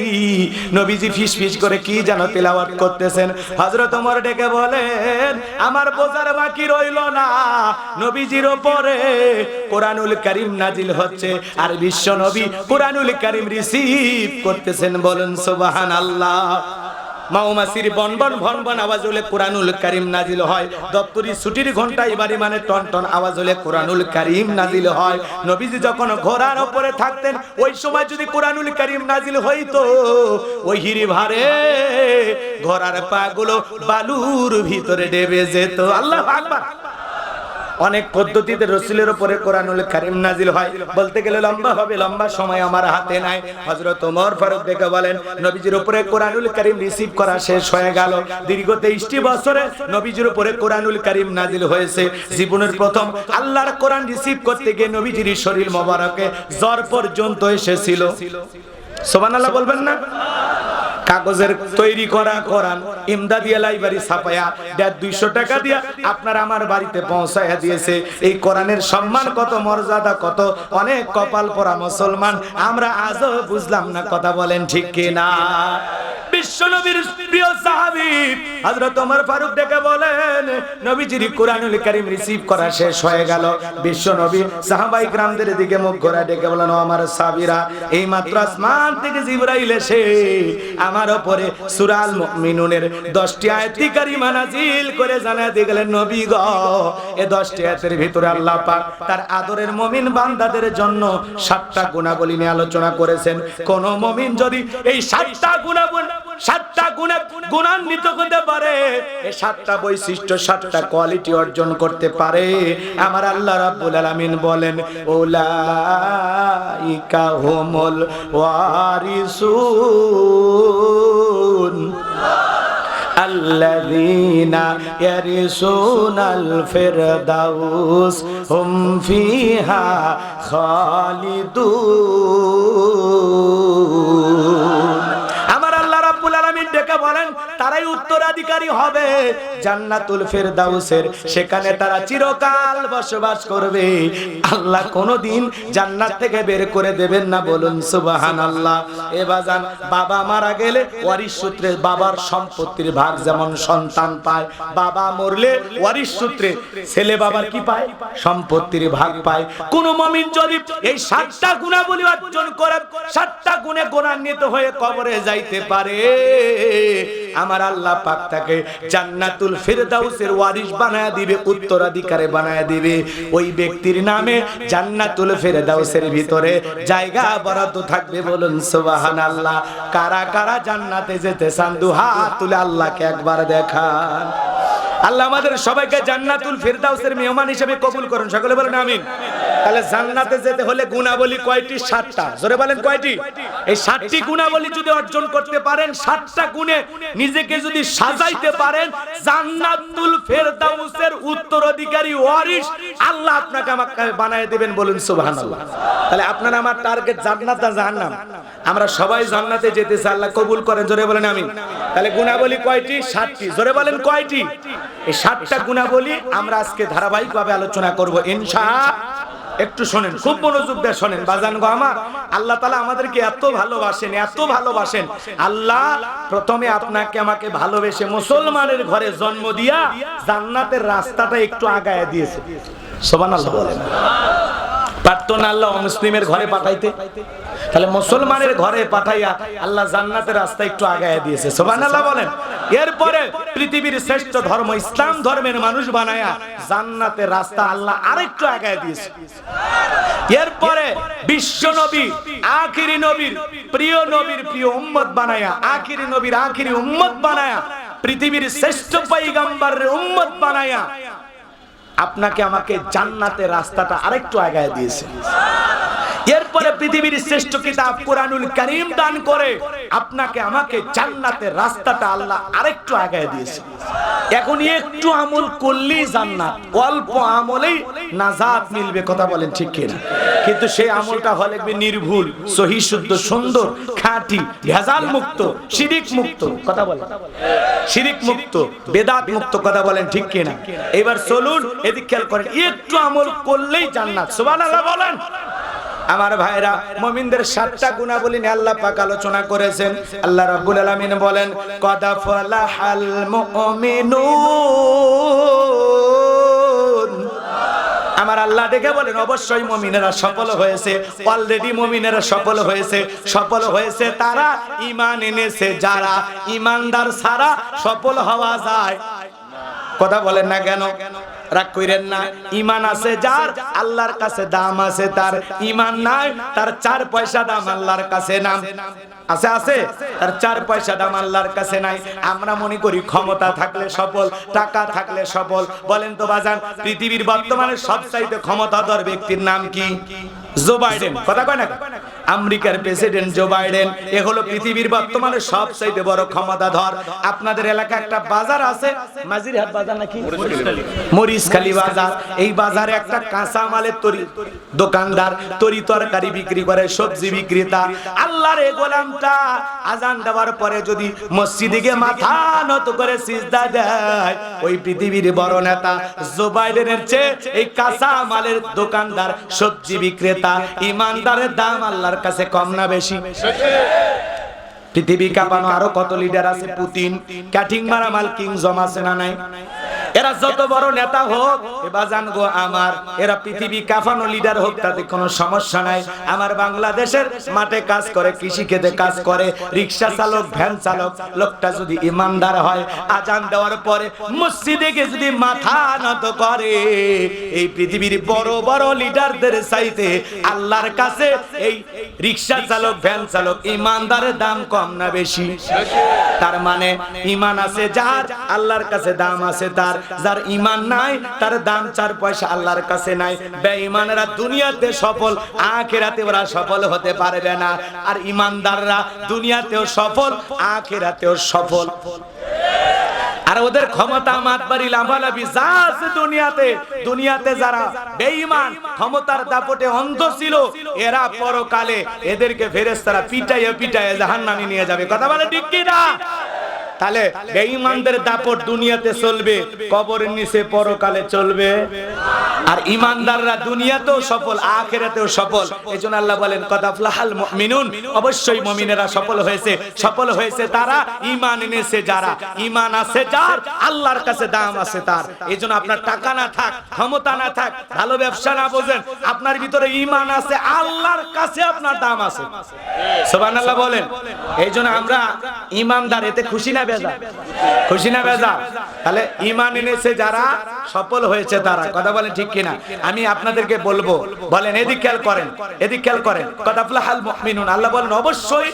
নবীজি ফিসফিস করে কি যেন তেলাওয়াত করতেছেন। হযরত ওমর ডেকে বলেন, আমার বোঝার বাকি রইল না, নবীজির উপরে কোরআনুল কারীম নাজিল হচ্ছে আর বিশ্ব নবী কোরআনুল কারীম রিসিভ করতেছেন। বলেন সুবহানাল্লাহ। মৌমাছির বনবন ভনবন আওয়াজ হলে কোরআনুল কারীম নাজিল হয়। দপ্তরি ছুটির ঘন্টা এবারে মানে টন টন আওয়াজ হলে কোরআনুল কারীম নাজিল হয়। নবীজি যখন ঘোড়ার উপরে থাকতেন ওই সময় যদি কোরআনুল কারীম নাজিল হইতো ওই হিরি ভারে ঘোড়ার পাগুলো বালুর ভিতরে ডেবে যেত। আল্লাহু আকবার। অনেক পদ্ধতিতে রাসূলের উপরে কোরআনুল কারীম নাজিল হয়, বলতে গেলে লম্বা হবে, লম্বা সময় আমার হাতে নাই। হযরত ওমর ফারুক দেখে বলেন, নবীজির উপরে কোরআনুল কারীম রিসিভ করা শেষ হয়ে গেল। দীর্ঘ 23টি বছরে নবীজির উপরে কোরআনুল কারীম নাজিল হয়েছে। জীবনের প্রথম আল্লাহর কোরআন রিসিভ করতে গিয়ে নবীজির শরীর মোবারকে জ্বর পর্যন্ত এসেছিল। সুবহানাল্লাহ বলবেন না? কাগজের তৈরি করা কোরআন ইমদাদিয়া লাইব্রেরি ছাপায়া 250 টাকা দিয়া আপনার আমার বাড়িতে পৌঁছায়া দিয়েছে। এই কোরআনের সম্মান কত, মর্যাদা কত, অনেক কপাল পরা মুসলমান আমরা আজও বুঝলাম না। কথা বলেন ঠিক কি না? বিশ্বনবীর প্রিয় সাহাবী হযরত ওমর ফারুক ডেকে বলেন, নবীজির কোরআনুল কারীম রিসিভ করা শেষ হয়ে গেল। বিশ্বনবী সাহাবায়ে কিরামদের দিকে মুখ ঘোরা ডেকে বলেন, ও আমার সাহাবীরা, এই মাত্র আসমান থেকে জিবরাইল এসে আমার উপরে সূরা আল মুমিনুনের 10টি আয়াতি কারিমা নাজিল করে জানাতে গেলেন, নবী গো, এই 10টি আয়াতের ভিতরে আল্লাহ পাক তার আদরের মুমিন বান্দাদের জন্য 7টা গুণাবলী নিয়ে আলোচনা করেছেন। কোন মুমিন যদি এই 7টা গুণে গুণান্বিত হতে পারে, এই 7টা বৈশিষ্ট্য 7টা কোয়ালিটি অর্জন করতে পারে, আমার আল্লাহ রাব্বুল আলামিন বলেন, উলাইকা হুমুল ওয়ারিসুন আল্লাযীনা ইয়ারিসুনাল ফিরদাউস হুম ফিহা খালিদুন। আমার আল্লাহ রাব্বুল আলামিন ডেকে বলেন, তারাই উত্তরাধিকারী হবে জান্নাতুল ফিরদাউসের, সেখানে তারা চিরকাল বসবাস করবে। আল্লাহ কোনদিন জান্নাত থেকে বের করে দেবেন না। বলুন সুবহানাল্লাহ। এ বাজান, বাবা মারা গেলে ওয়ারিশ সূত্রে বাবার সম্পত্তির ভাগ যেমন সন্তান পায়, বাবা মরলে ওয়ারিশ সূত্রে ছেলে বাবার কি পায়? সম্পত্তির ভাগ পায়। কোন মুমিন যদি এই 7টা গুণাবলী অর্জন করে 7টা গুণে গুণান্বিত হয়ে কবরে যাইতে পারে, আমার আল্লাহ পাক তাকে জান্নাতুল ফিরদাউসের ওয়ারিশ বানায়া দিবে, উত্তরাধিকারী বানায়া দিবে। ওই ব্যক্তির নামে জান্নাতুল ফিরদাউসের ভিতরে জায়গা বরাদ্দ থাকবে। বলুন সুবহানাল্লাহ। কারা কারা জান্নাতে যেতে চান দুই হাত তুলে আল্লাহকে একবার দেখান। আল্লাহ আমাদের সবাইকে জান্নাতুল ফিরদাউসের মেহমান হিসেবে কবুল করুন। সকলে বলেন আমিন। তাহলে জান্নাতে যেতে হলে গুণাবলী কয়টি? 7টা। জোরে বলেন কয়টি? এই 7টি গুণাবলী যদি অর্জন করতে পারেন, 7টা গুণে নিজেকে যদি সাজাইতে পারেন, জান্নাতুল ফিরদাউসের উত্তরাধিকারী ওয়ারিশ আল্লাহ আপনাকে আমাকে বানায় দিবেন। বলুন সুবহানাল্লাহ। তাহলে আপনার আমার টার্গেট জান্নাত না জাহান্নাম? আমরা সবাই জান্নাতে যেতে চাই, আল্লাহ কবুল করেন। জোরে বলেন আমিন। তাহলে গুণাবলী কয়টি? 7টি। জোরে বলেন কয়টি? এই 7টা গুণাবলী আমরা আজকে ধারাবাহিকভাবে আলোচনা করব ইনশাআল্লাহ। একটু শোনেন, খুব মনোযোগ দিয়ে শোনেন বাজান গো আমার। আল্লাহ তাআলা আমাদেরকে এত ভালোবাসেন, এত ভালোবাসেন। আল্লাহ প্রথমে আপনাকে আমাকে ভালোবেসে মুসলমানের ঘরে জন্ম দিয়া জান্নাতের রাস্তাটা একটু আগায় দিয়েছে। সুবহানাল্লাহ বলেন। পারতো না আল্লাহ মুসলিমের ঘরে পাঠাইতে? তাহলে মুসলমানের ঘরে পাঠাইয়া আল্লাহ জান্নাতের রাস্তা একটু আগায় দিয়েছে। সুবহানাল্লাহ বলেন। এরপরে পৃথিবীর শ্রেষ্ঠ ধর্ম ইসলাম ধর্মের মানুষ বানায়া জান্নাতের রাস্তা আল্লাহ আরেকটু আগায় দিয়েছে। এরপরে বিশ্ব নবী আখিরি নবীর প্রিয় উম্মত বানায়া, আখিরি নবীর আখিরি উম্মত বানায়া পৃথিবীর শ্রেষ্ঠ পয়গম্বরের উম্মত বানায়া আপনাকে আমাকে জান্নাতের রাস্তাটা আরেকটু আগায় দিয়েছে। এরপরে পৃথিবীর শ্রেষ্ঠ কিতাব কুরআনুল কারীম দান করে আপনাকে আমাকে জান্নাতের রাস্তাটা আল্লাহ আরেকটু আগায় দিয়েছে। এখন একটু আমল করলেই জান্নাত, অল্প আমলেই নাজাত মিলবে, কথা বলেন ঠিক কিনা? কিন্তু সেই আমলটা হলে নির্ভুল, সহি শুদ্ধ, সুন্দর, খাঁটি, ভেজাল মুক্ত, শিরিক মুক্ত, কথা বলেন শিরিক মুক্ত, বেদাত মুক্ত, কথা বলেন ঠিক কিনা? এবার চলুন এদিক খেয়াল করেন, একটু আমল করলেই জান্নাত। সুবহানাল্লাহ বলেন। আমার ভাইরা, মুমিনদের 7টা গুণাবলী নিয়ে আল্লাহ পাক আলোচনা করেছেন। আল্লাহ রাব্বুল আলামিন বলেন কদ ফালাহাল মুমিনুন। আমার আল্লাহ দেখে বলেন অবশ্যই মুমিনেরা সফল হয়েছে, অলরেডি মুমিনেরা সফল হয়েছে। সফল হয়েছে তারা ঈমান এনেছে যারা, ঈমানদার ছাড়া সফল হওয়া যায়? কথা বলেন না কেন? রাগ কইরেন না। ঈমান আছে যার, আল্লাহর কাছে দাম আছে তার। ঈমান নাই, তার 4 পয়সা দাম আল্লাহর কাছে নাম আছে, আছে তার 4 পয়সা দাম আল্লাহর কাছে নাই। আমরা মনে করি ক্ষমতা থাকলে সফল, টাকা থাকলে সফল। বলেন তো বাজান, পৃথিবীর বর্তমানে সবচাইতে ক্ষমতাধর ব্যক্তির নাম কি? জো বাইডেন, কথা কয় না? আমেরিকার প্রেসিডেন্ট জো বাইডেন, এ হলো পৃথিবীর বর্তমানে সবচাইতে বড় ক্ষমতাধর। আপনাদের এলাকায় একটা বাজার আছে, মাঝিরহাট বাজার নাকি মরিচখালী বাজার। এই বাজারে একটা কাঁচা মালের দোকানদার, তরি তরকারি বিক্রি করে, সবজি বিক্রেতা। আল্লাহর এই গোলামটা আজান দেওয়ার পরে যদি মসজিদে গিয়ে মাথা নত করে সিজদা দেয়, ওই পৃথিবীর বড় নেতা জো বাইডেনের চেয়ে এই কাঁচা মালের দোকানদার, সবজি বিক্রেতা, ইমানদারের দাম আল্লাহর কাছে কম না বেশি? পৃথিবী কাঁপানো আরো কত লিডার আছে, পুতিন, ক্যাটিং মারা মাল কিং জম আছে না নাই? এরা যত বড় নেতা হোক, এবার জানগো আমার, এরা পৃথিবী কাঁপানো লিডার হোক, তাতে কোনো সমস্যা নাই। আমার বাংলাদেশের মাঠে কাজ করে, কৃষি ক্ষেতে কাজ করে, রিক্সা চালক, ভ্যান চালক, লোকটা যদি ইমানদার হয়, আজান দেওয়ার পরে মসজিদে গিয়ে যদি মাথা নত করে, এই পৃথিবীর বড় বড় লিডারদের চাইতে আল্লাহর কাছে এই রিক্সা চালক, ভ্যান চালক, ইমানদারের দাম কম না বেশি? তার মানে ঈমান আছে যার, আল্লাহর কাছে দাম আছে তার। যার ঈমান নাই, তার দাম 4 পয়সা আল্লাহর কাছে নাই। বেঈমানেরা দুনিয়াতে সফল, আখিরাতে ওরা সফল হতে পারবে না। আর ঈমানদাররা দুনিয়াতেও সফল, আখিরাতেও সফল। আর ওদের ক্ষমতা মাতবাড়ি লাভালাভি যা আছে দুনিয়াতে যারা বেঈমান, ক্ষমতার দাপটে অন্ধ ছিল, এরা পরকালে এদেরকে ফেরেশতারা পিটাইয়ে জাহান্নামে নিয়ে যাবে। কথা বলে ঠিক কি না? তাহলে বেঈমানদের দাপট দুনিয়াতে চলবে, কবরের নিচে পরকালে চলবে। আর ঈমানদাররা দুনিয়াতেও সফল, আখিরাতেও সফল। এজন্য আল্লাহ বলেন কদ আফলাহাল মুমিনুন, অবশ্যই মুমিনেরা সফল হয়েছে। সফল হয়েছে তারা ঈমান এনেছে যারা, ঈমান আছে যার, আল্লাহর কাছে দাম আছে তার। এজন্য আপনার টাকা না থাক, ক্ষমতা না থাক, ভালো ব্যবসা না বোঝেন, আপনার ভিতরে ঈমান আছে, আল্লাহর কাছে আপনার দাম আছে। সুবহানাল্লাহ বলেন। এইজন্য আমরা ঈমানদার, এতে খুশি না বেজা? খুশি না বেজা? তাহলে ঈমান এনেছে যারা, সফল হয়েছে তারা। কথা বলেন ঠিক কিনা? আমি আপনাদেরকে বলবো, বলেন এদিক খেয়াল করেন, এদিক খেয়াল করেন। কদ আফলাহাল মুমিনুন, আল্লাহ বলেন অবশ্যই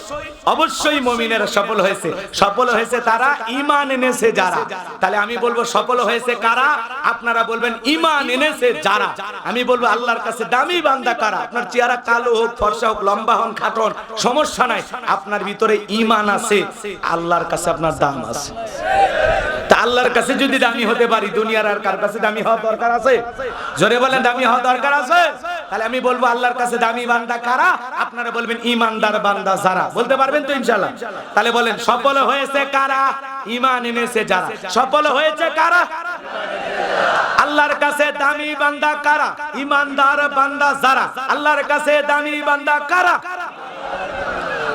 অবশ্যই মুমিনেরা সফল হয়েছে। সফল হয়েছে তারা ঈমান এনেছে যারা। তাহলে আমি বলবো সফল হয়েছে কারা? আপনারা বলবেন ঈমান এনেছে যারা। আমি বলবো আল্লাহর কাছে দামি বান্দা কারা? আপনার চেহারা কালো হোক, ফর্সা হোক, লম্বা হন, খাটো হন, সমস্যা নাই, আপনার ভিতরে ঈমান আছে, আল্লাহর কাছে আপনার দাম আছে। তা আল্লাহর কাছে যদি দামি হতে পারি, দুনিয়ার আর কার কাছে দামি হওয়ার দরকার আছে? জোরে বলেন, দামি হওয়ার দরকার আছে? তাহলে আমি বলবো আল্লাহর কাছে দামি বান্দা কারা? আপনারা বলবেন ঈমানদার বান্দা যারা। বলতে পারবেন তো ইনশাআল্লাহ? তাহলে বলেন সফল হয়েছে কারা? ঈমান এনেছে যারা। সফল হয়েছে কারা? আল্লাহর কাছে দামি বান্দা কারা? ঈমানদার বান্দা যারা। আল্লাহর কাছে দামি বান্দা কারা?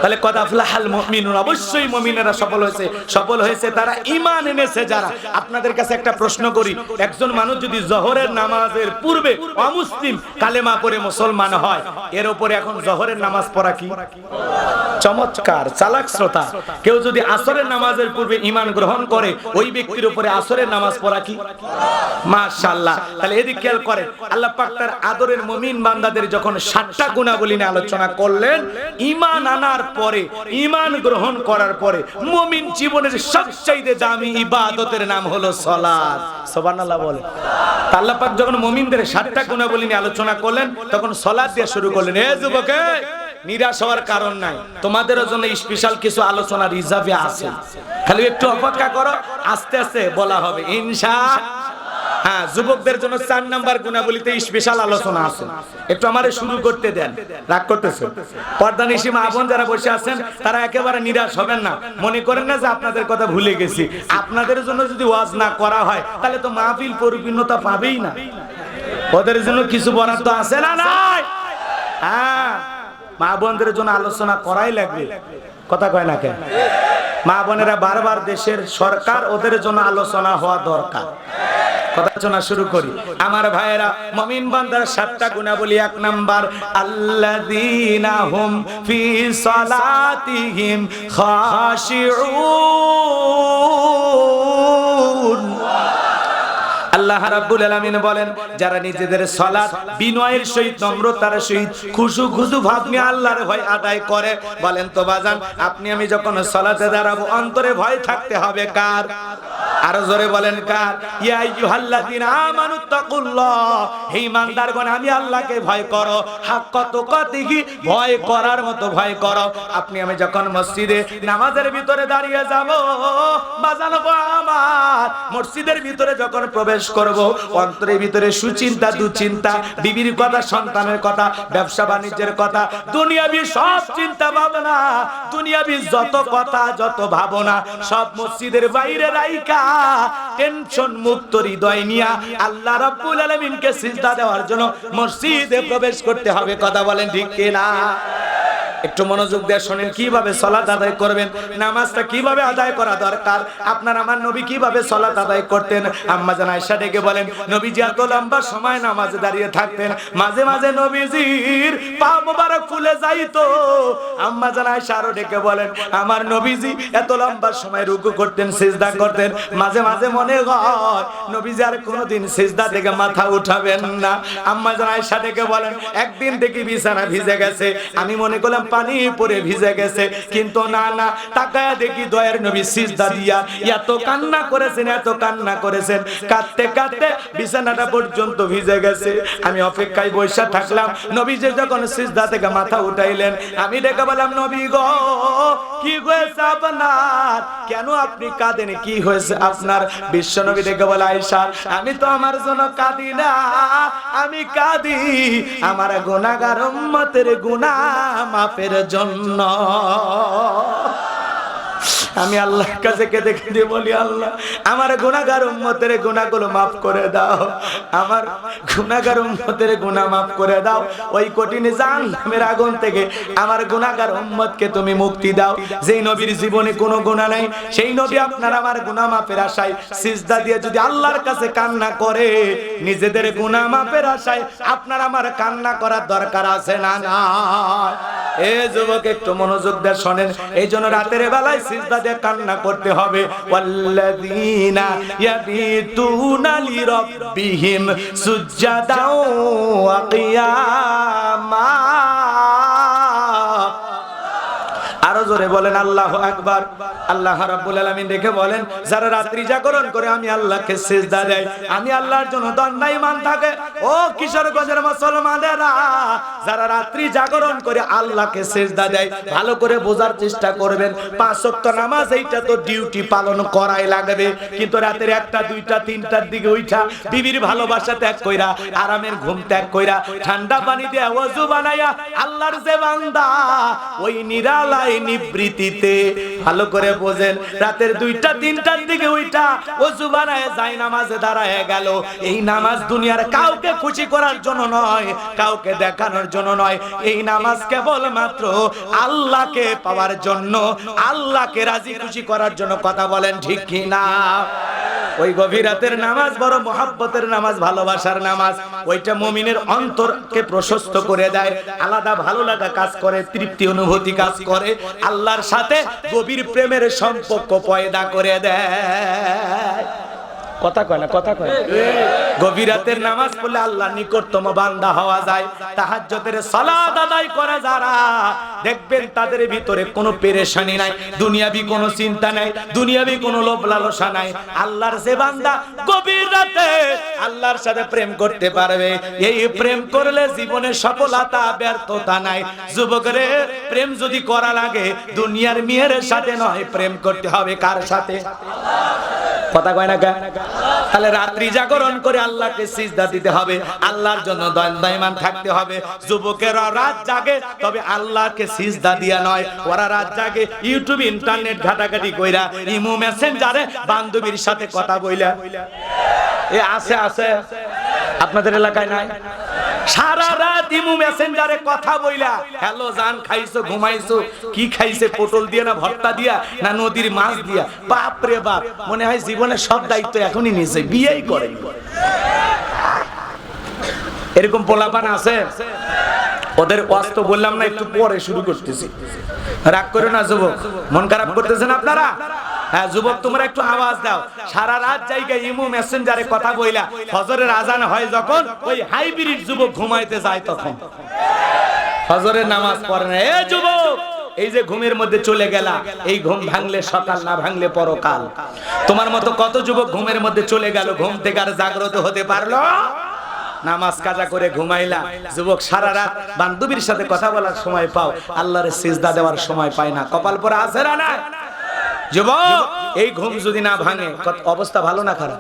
তাহলে কদ আফলাহাল মুমিনুন, অবশ্যই মুমিনেরা সফল হয়েছে। সফল হয়েছে তারা ঈমান এনেছে যারা। আপনাদের কাছে একটা প্রশ্ন করি, একজন মানুষ যদি জোহরের নামাজের পূর্বে অমুসলিম কালেমা পড়ে মুসলমান হয়, এর উপরে এখন জোহরের নামাজ পড়া কি? চমৎকার চালাক শ্রোতা। কেউ যদি আসরের নামাজের পূর্বে ঈমান গ্রহণ করে, ওই ব্যক্তির উপরে আসরের নামাজ পড়া কি? মাশাআল্লাহ। তাহলে এদিক খেয়াল করেন, আল্লাহ পাক তার আদরের মুমিন বান্দাদের যখন 7টা গুণাবলী নিয়ে আলোচনা করলেন, ঈমান আনার পরে, ঈমান গ্রহণ করার পরে মুমিন জীবনের সবচেয়ে দামি ইবাদতের নাম হলো সালাত। সুবহানাল্লাহ বলে। আল্লাহ পাক যখন মুমিনদের 7টা গুণাবলী নিয়ে আলোচনা করলেন তখন সালাত দিয়ে শুরু করলেন। হে যুবক, নিরাশ হওয়ার কারণ নাই, তোমাদের জন্য স্পেশাল কিছু আলোচনা রিজার্ভে আছে, খালি একটু অপেক্ষা করো, আস্তে আস্তে বলা হবে ইনশাআল্লাহ। হ্যাঁ, যুবকদের জন্য 4 নাম্বার গুণাবলীতে স্পেশাল আলোচনা আছে, একটু আমারে শুরু করতে দেন। রাগ করতেছে? পর্দানিশী মা বোন যারা বসে আছেন তারা একেবারে নিরাশ হবেন না, মনে করেন না যে আপনাদের কথা ভুলে গেছি। আপনাদের জন্য যদি ওয়াজ না করা হয় তাহলে তো মাহফিল পরিপূর্ণতা পাবেই না। ওদের জন্য কিছু বরাদ্দ আছে না নাই? হ্যাঁ, মা বোনদের জন্য আলোচনা করাই লাগবে, কথা কয় না কেন? মা বোনেরা বারবার দেশের সরকার, ওদের জন্য আলোচনা হওয়া দরকার। কথা আলোচনা শুরু করি। আমার ভাইয়েরা, মুমিন বান্দার 7টা গুণাবলী। 1 নাম্বার, আল্লাযীনা হুম ফি সালাতিহিম খাশিউন। আল্লাহ রাব্বুল আলামিন বলেন, যারা নিজেদের সালাত বিনয়ের সহিত, নম্রতার সহিত, খুশু ভাব নিয়ে আল্লাহর ভয় আদায় করে। বলেন তো বাজান, আপনি আমি যখন সালাতে দাঁড়াবো অন্তরে ভয় থাকতে হবে কার? আরো জোরে বলেন কার? ইয়া আইয়ুহাল্লাযীনা আমানুত্তাকুল্লাহ, হে ঈমানদারগণ আমি আল্লাহকে ভয় করো, হাক্কা তুকাতিহি, ভয় করার মতো ভয় করো। আপনি আমি যখন মসজিদে নামাজের ভিতরে দাঁড়িয়ে যাব, বাজানো আমার মসজিদের ভিতরে যখন প্রবেশ করব, অন্তরের ভিতরে সুচিন্তা, দুচিন্তা, বিবির কথা, সন্তানের কথা, ব্যবসা বাণিজ্যের কথা, দুনিয়াবি সব চিন্তা ভাবনা, দুনিয়াবি যত কথা, যত ভাবনা সব মসজিদের বাইরে রাইখা টেনশন মুক্ত হৃদয় নিয়া আল্লাহ রাব্বুল আলামিনকে সিজদা দেওয়ার জন্য মসজিদে প্রবেশ করতে হবে। কথা বলেন ঠিক কি না? একটু মনোযোগ দিয়ে শুনেন কিভাবে সালাত আদায় করবেন, নামাজটা কিভাবে আদায় করা দরকার। আপনার আমার নবী কিভাবে সালাত আদায় করতেন। আম্মা জান আয়েশা ডেকে বলেন, নবীজি এত লম্বা সময় নামাজে দাঁড়িয়ে থাকতেন, মাঝে মাঝে নবীজির পা মোবারক ফুলে যাইতো। আম্মা জান আয়েশা আরো ডেকে বলেন, আমার নবীজি এত লম্বা সময় রুকু করতেন, সিজদা করতেন, মাঝে মাঝে মনে হয় নবীজি আর কোনোদিন সিজদা থেকে মাথা উঠাবেন না। আম্মা জান আয়েশা ডেকে বলেন, একদিন দেখি বিছানা ভিজে গেছে, আমি মনে করলাম পানি পরে ভিজে গেছে, কিন্তু না না, তাকায়া দেখি দয়ার নবী সিজদা দিয়া এত কান্না করেছেন, এত কান্না করেছেন, কাঁদতে কাঁদতে বিছানাটা পর্যন্ত ভিজে গেছে। আমি অপেক্ষায় বসে থাকলাম, নবী যে যখন সিজদা থেকে মাথা উঠাইলেন, আমি ডেকে বললাম, নবী গো কি হয়েছে আপনার, কেন আপনি কাঁদেন, কি হয়েছে আপনার? বিশ্ব নবী ডেকে বলে, আয়েশা আমি তো আমার জন্য কাঁদি না, আমি কাঁদি আমার গুনাহগার উম্মতের গুনাহ মাফের জন্য। আমি আল্লাহর কাছে কেঁদে কেঁদে বলি, আল্লাহ আমার গুনাহগার উম্মতের গুনাহগুলো maaf করে দাও, আমার গুনাহগার উম্মতের গুনাহ maaf করে দাও, ওই কঠিন জাহান্নামের আগুন থেকে আমার গুনাহগার উম্মতকে তুমি মুক্তি দাও। যেই নবীর জীবনে কোনো গুনাহ নাই, সেই নবী আপনার আমার গুনাহ মাফের আশায় সিজদা দিয়ে যদি আল্লাহর কাছে কান্না করে, নিজেদের গুনাহ মাফের আশায় আপনার আমার কান্না করার দরকার আছে না? না। এ যুবক একটু মনোযোগ দিয়ে শুনেন, এই জন্য রাতের বেলায় সিজদা দিয়ে কান্না করতে হবে। ওয়াল্লাযীনা ইয়াবিতুনা লিরাব্বিহিম সুজদাও ওয়া কিয়ামা। আরো জোরে বলেন আল্লাহু আকবার। আল্লাহ রাব্বুল আলামিন দেখে বলেন, যারা রাত্রি জাগরণ করে আমি আল্লাহকে সিজদা দেয়, আমি আল্লাহর জন্য দণ্ডায়মান থাকে। ও কিশোরগঞ্জের মুসলমানেরা, যারা রাত্রি জাগরণ করে আল্লাহকে সিজদা দেয়, ভালো করে বোঝার চেষ্টা করবেন। 5 ওয়াক্ত নামাজ এইটা তো ডিউটি পালন করাই লাগবে, কিন্তু রাতের 1টা 2টা 3টার দিকে উঠা বিবির ভালোবাসা ত্যাগ কইরা, আরামের ঘুম ত্যাগ কইরা, ঠান্ডা পানি দিয়ে ওযু বানায়া আল্লাহর যে বান্দা ওই নিরালায় নিবৃত্তিতে, ভালো করে বোঝেন, রাতের 2টা 3টার দিকে উঠা ওযু বানায় যায় নামাজে দাঁড়ায় গেল। এই নামাজ দুনিয়ার কাউকে খুশি করার জন্য নয়, কাউকে দেখানোর জন্য নয়, এই নামাজ কেবল মাত্র আল্লাহকে পাওয়ার জন্য, আল্লাহকে রাজি খুশি করার জন্য। কথা বলেন ঠিক কি না? ওই গভীর রাতের নামাজ বড় মহব্বতের নামাজ, ভালোবাসার নামাজ। ওইটা মুমিনের অন্তরকে প্রশস্ত করে দেয়, আলাদা ভালো লাগা কাজ করে, তৃপ্তি অনুভূতি কাজ করে, আল্লাহর সাথে গভীর প্রেমের সম্পর্ক পয়দা করে দেয়। কথা কয় না, কথা কয়। গভীর রাতের নামাজ পড়লে আল্লাহর নিকটতম বান্দা হওয়া যায়। তাহাজ্জুদের সালাত আদায় করে যারা, দেখবেন তাদের ভিতরে কোনো পেরেশানি নাই, দুনিয়াবি কোনো চিন্তা নাই, দুনিয়াবি কোনো লোভ লালসা নাই। আল্লাহর যে বান্দা গভীর রাতে আল্লাহর সাথে প্রেম করতে পারবে, এই প্রেম করলে জীবনে সফলতা ব্যর্থতা নাই। যুবকরে, প্রেম যদি করা লাগে দুনিয়ার মেয়ের সাথে নয়, প্রেম করতে হবে কার সাথে? কথা কয় না কেন? তাহলে রাত্রি জাগরণ করে আল্লাহকে সিজদা দিতে হবে, আল্লাহর জন্য দণ্ডায়মান থাকতে হবে। যুবকেরা রাত জাগে, তবে আল্লাহকে সিজদা দিয়া নয়, ওরা রাত জাগে ইউটিউব ইন্টারনেট ঘাটাঘাটি কইরা, ইমো মেসেঞ্জারে বান্ধবীর সাথে কথা বইলা। এ আছে আছে, আপনাদের এলাকায় নাই? সারা রাত ইমো মেসেঞ্জারে কথা বইলা, হ্যালো জান, খাইছো, ঘুমাইছো, কি খাইছে, পটল দিয়ে না ভর্তা দিয়া না নদীর মাছ দিয়া? বাপ রে বাপ, মনে হয় জীবনের সব দায়িত্ব এখনই নিয়েছে, বিয়েই করেনি। এরকম পোলাপান আছে। ওদের ওয়াজ বললাম না, একটু পরে শুরু করতেছি, রাগ করে না যুবক, মন খারাপ করতেছেন আপনারা? হ্যাঁ যুবক, তোমরা একটু আওয়াজ দাও। সারা রাত জায়গায় ইমো মেসেঞ্জারে কথা বইলা, ফজরের আজান হয় যখন, ওই হাইব্রিড যুবক ঘুমাইতে যায় তখন ফজরের নামাজ পড়ে না। এ যুবক, এই যে ঘুমের মধ্যে চলে গেলা, এই ঘুম ভাঙলে সকাল, না ভাঙলে পরকাল। তোমার মতো কত যুবক ঘুমের মধ্যে চলে গেল, ঘুম থেকে আর জাগ্রত হতে পারলো? নামাজ কাজা করে ঘুমাইলা। যুবক, সারা রাত বান্ধবীর সাথে কথা বলার সময় পাও, আল্লাহর সিজদা দেওয়ার সময় পায় না। কপাল পরে আছে না না? যুবক, এই ঘুম যদি না ভাঙে, অবস্থা ভালো না খারাপ?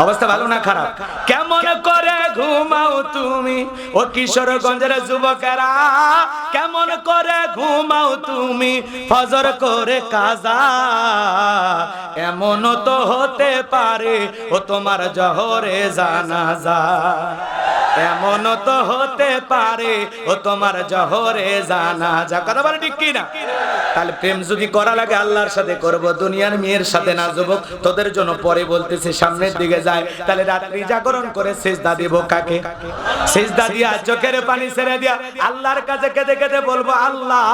অবস্থা ভালো না খারাপ? কেমন করে ঘুমাও তুমি ও কিশোরগঞ্জের যুবকেরা, কেমন করে ঘুমাও তুমি ফজর করে কাজা? এমন তো হতে পারে ও তোমার জহরে জানাজা, এমন তো হতে পারে ও তোমার জহরে জানাজা। কথা বলে ঠিক কি না? তাহলে প্রেম যদি করা লাগে আল্লাহর সাথে করব, দুনিয়ার মেয়ের সাথে না। যুবক, তোদের জন্য পরে বলতেছে, সামনের দিকে যায়। তাহলে রাত্রি জাগরণ করে সিজদা দিব কাকে? সিজদা দিয়া চোখের পানি ছেড়ে দিয়া আল্লাহর কাছে কেঁদে কেঁদে বলবো, আল্লাহ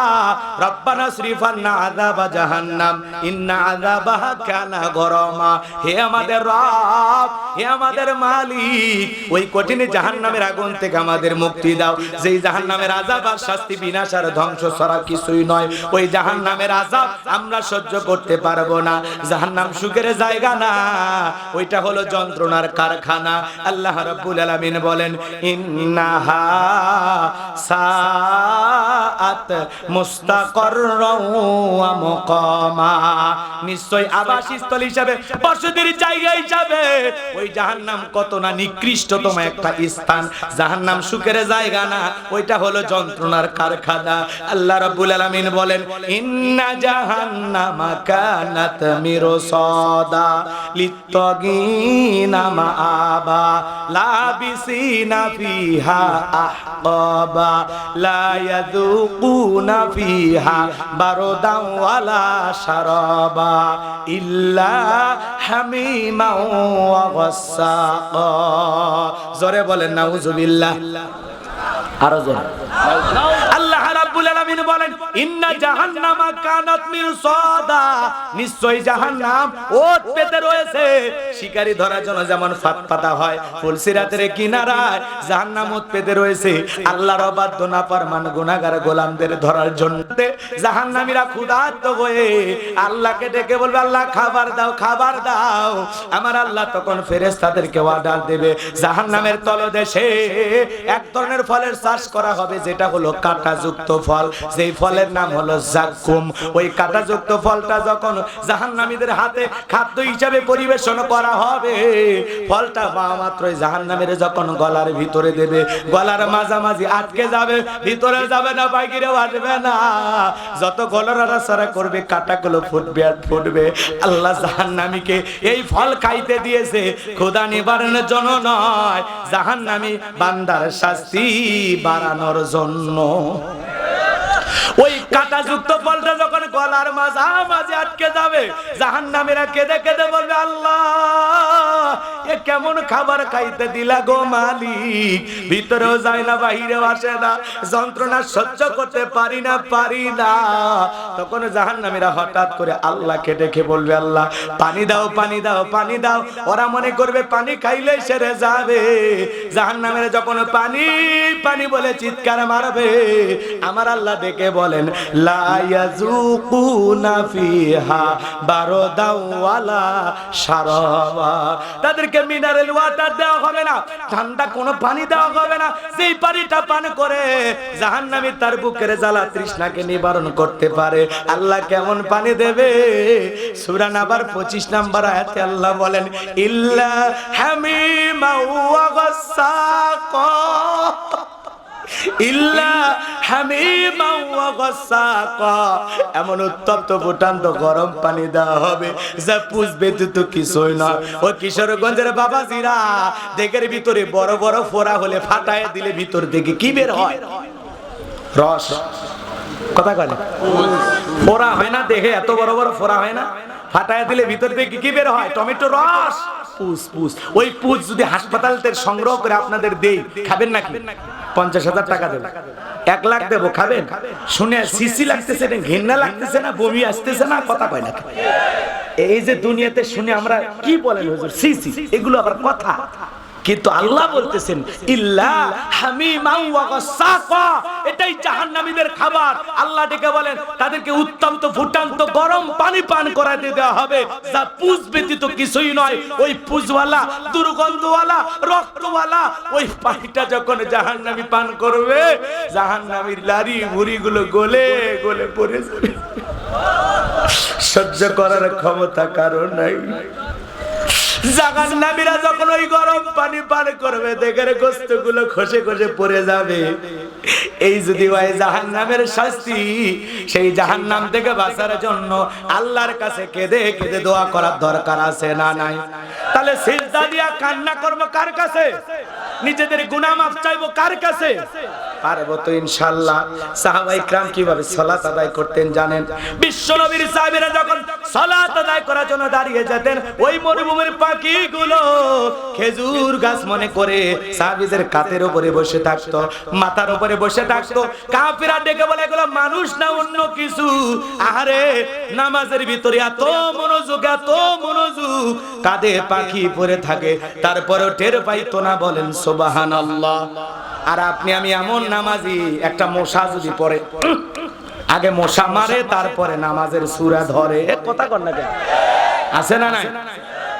রব্বানা সরিফান্না আযাবা জাহান্নাম ইন্না আযাবাহা কানা গরামা। হে আমাদের রব, হে আমাদের মালিক, ওই কঠিন জাহান্নামের আগুন থেকে আমাদের মুক্তি দাও। যেই জাহান্নামের আযাব আর শাস্তি বিনাশ আর ধ্বংস ছাড়া কিছুই নয়। ওই জাহান্নামের আযাব আমরা সহ্য করতে পারবো না। জাহান্নাম সুখের জায়গা না, ওইটা হলো যন্ত্রণার কারখানা। আল্লাহ রাব্বুল আলামিন বলেন, ইন্নাহা সাআত মুস্তাকাররাও ওয়া মুকামা। নিশ্চয় আবাসস্থল হিসাবে, বসতির জায়গা হিসাবে ওই জাহান্নাম কত না নিকৃষ্টতম একটা স্থান। জাহান্নাম সুখের জায়গা না, ওইটা হলো যন্ত্রণার কারখানা। আল্লাহ রাব্বুল আলামিন বলেন, ইন্না জাহান্নামা কানাত মিরসাদা লিত্তাগিনা মাআবা লাবিসিনা ফিহা আহকাবা লা ইয়াযুকুনা ফিহা বারদান ওয়ালা শারাবা ইল্লা হামিমান ওয়া গাসসাকা। জোরে বলেন নাউজুবিল্লাহ, আরো জোরে। আল্লাহ রাব্বুল আলামিন বলেন, ইন্না জাহান্নামা কানাত মিরসাদা। নিশ্চয়ই জাহান্নাম ওট পেতে রয়েছে। শিকারী ধরার জন্য যেমন ফাঁদ পাতা হয়, ফুলসিরাতের কিনারায় জাহান্নাম ওট পেতে রয়েছে। আল্লাহর অবাধ্য নাফরমান গুনাহগার গোলামদের ধরার জন্য জাহান্নামীরা ক্ষুধার্ত হয়ে আল্লাহকে ডেকে বলবে, আল্লাহ খাবার দাও, খাবার দাও। আমার আল্লাহ তখন ফেরেশতাদেরকে অর্ডার দেবে, জাহান্নামের তলদেশে এক ধরনের ফলের চাষ করা হবে, যেটা হলো কাঁটাযুক্ত ফল। যেই ফলের নাম হলো জাক্কুম। ওই কাঁটাযুক্ত ফলটা যখন জাহান্নামীদের হাতে খাদ্য হিসাবে পরিবেশন করা হবে, ফলটা পাওয়া মাত্রই জাহান্নামীর যখন গলার ভিতরে দেবে, গলার মাঝামাঝি আটকে যাবে, ভিতরে যাবে না, বাইরেও আসবে না। যত গলার সারা করবে, কাঁটাগুলো ফুটবে আর ফুটবে। আল্লাহ জাহান্নামীকে এই ফল খাইতে দিয়েছে ক্ষুধা নিবারণের জন্য নয়, জাহান্নামী বান্দার শাস্তি বাড়ানোর জন্য। ওই কাঁটাযুক্ত ফলটা যখন গলার মাঝে আটকে যাবে, জাহান্নামীরা কেঁদে কেঁদে বলবে, আল্লাহ এ কেমন খাবার খাইতে দিলা গো মালিক, ভিতরেও যায় না বাহিরেও আসে না, যন্ত্রণা সহ্য করতে পারি না। তখন জাহান্নামীরা হঠাৎ করে আল্লাহকে ডেকে বলবে, আল্লাহ পানি দাও, পানি দাও, পানি দাও। ওরা মনে করবে পানি খাইলে সেরে যাবে। জাহান্নামীরা যখন পানি পানি বলে চিৎকার মারবে, আমার আল্লাহ ডেকে বলেন, লা ইয়াযুকুনা ফিহা বারদাও ওয়ালা শারাবা। তাদেরকে মিনারেল ওয়াটার দেওয়া হবে না, ঠান্ডা কোনো পানি দেওয়া হবে না। যেই পানিটা পান করে জাহান্নামী তার বুকের জ্বালা তৃষ্ণাকে নিবারণ করতে পারে, আল্লাহ কেমন পানি দেবে? সূরা নাবার 25 নম্বর আয়াতে আল্লাহ বলেন, ইল্লা হামিমা ওয়া গাসসাকা, ইল্লা হামিমা ওয়া গাসসাকা। এমন উত্তপ্ত ফুটান্ত গরম পানি দেওয়া হবে যা পুষবে তো কিছুই না। ও কিশোরগঞ্জের বাবাজিরা, দেখের ভিতরে বড় বড় ফোড়া হলে ফাটায় দিলে ভিতর থেকে কি বের হয়? রস। কথা কয় না, ফোড়া হয় না দেখে, এত বড় বড় ফোড়া হয় না, ফাটায় দিলে ভিতর থেকে কি বের হয়? টমেটো রস, পুষ। ওই পুষ যদি হাসপাতাল থেকে সংগ্রহ করে আপনাদের দেই, খাবেন নাকি? 50,000 টাকা দেব, 1 লাখ দেবো, খাবেন? শুনে সিসি লাগতেছে, ঘৃণা লাগতেছে না, বমি আসতেছে না? কথা কয় না। এই যে দুনিয়াতে শুনে আমরা কি বলেন হুজুর, সিসি, এগুলো আবার কথা। কিন্তু আল্লাহ বলতেছেন ইল্লা হামিমা ওয়া গাসসাকা, এটাই জাহান্নামীদের খাবার। আল্লাহ ডেকে বলেন তাদেরকে উত্তপ্ত ফুটান্ত গরম পানি পান করাতে দেওয়া হবে যা পুষ ব্যতীত কিছুই নয়। ওই পুষওয়ালা, দুর্গন্ধওয়ালা, রক্তওয়ালা ওই পানিটা যখন জাহান্নামী পান করবে, জাহান্নামীর লারি ভুঁড়িগুলো গলে গলে পড়ে যাবে। সহ্য করার ক্ষমতা কারো নাই। জাহান্নামীরা যখন ওই গরম পানি পান করবে, দেখের গোশতগুলো খসে খসে পড়ে যাবে। এই যদি হয় জাহান্নামের শাস্তি, সেই জাহান্নাম থেকে বাঁচার জন্য আল্লাহর কাছে কেঁদে কেঁদে দোয়া করার দরকার আছে না নাই? তাহলে সিজদা দিয়া কান্না করবো কার কাছে? নিজেদের গুনাহ মাফ চাইবো কার কাছে? পারবো তো ইনশাআল্লাহ। সাহাবায়ে کرام কিভাবে সালাত আদায় করতেন জানেন? বিশ্বনবীর সাহাবীরা যখন সালাত আদায় করার জন্য দাঁড়িয়ে যেতেন, ওই মরুভূমির পাখিগুলো খেজুর গাছ মনে করে সাহাবীদের কাঁধের উপরে বসে থাকতো, মাথার উপরে বসে থাকতো। কাফিররা ডেকে বলে, এগুলো মানুষ না অন্য কিছু। আরে নামাজের ভিতরে এত মনোযোগ, কাঁধে পাখি পড়ে থাকে, তারপরেও টের পাইতো না। বলেন সুবহানাল্লাহ। আর আপনি আমি এমন নামাজি, একটা মশা যদি পড়ে, আগে মশা মারে তারপরে নামাজের সূরা ধরে। কথা কর না কেন? আছে না নাই?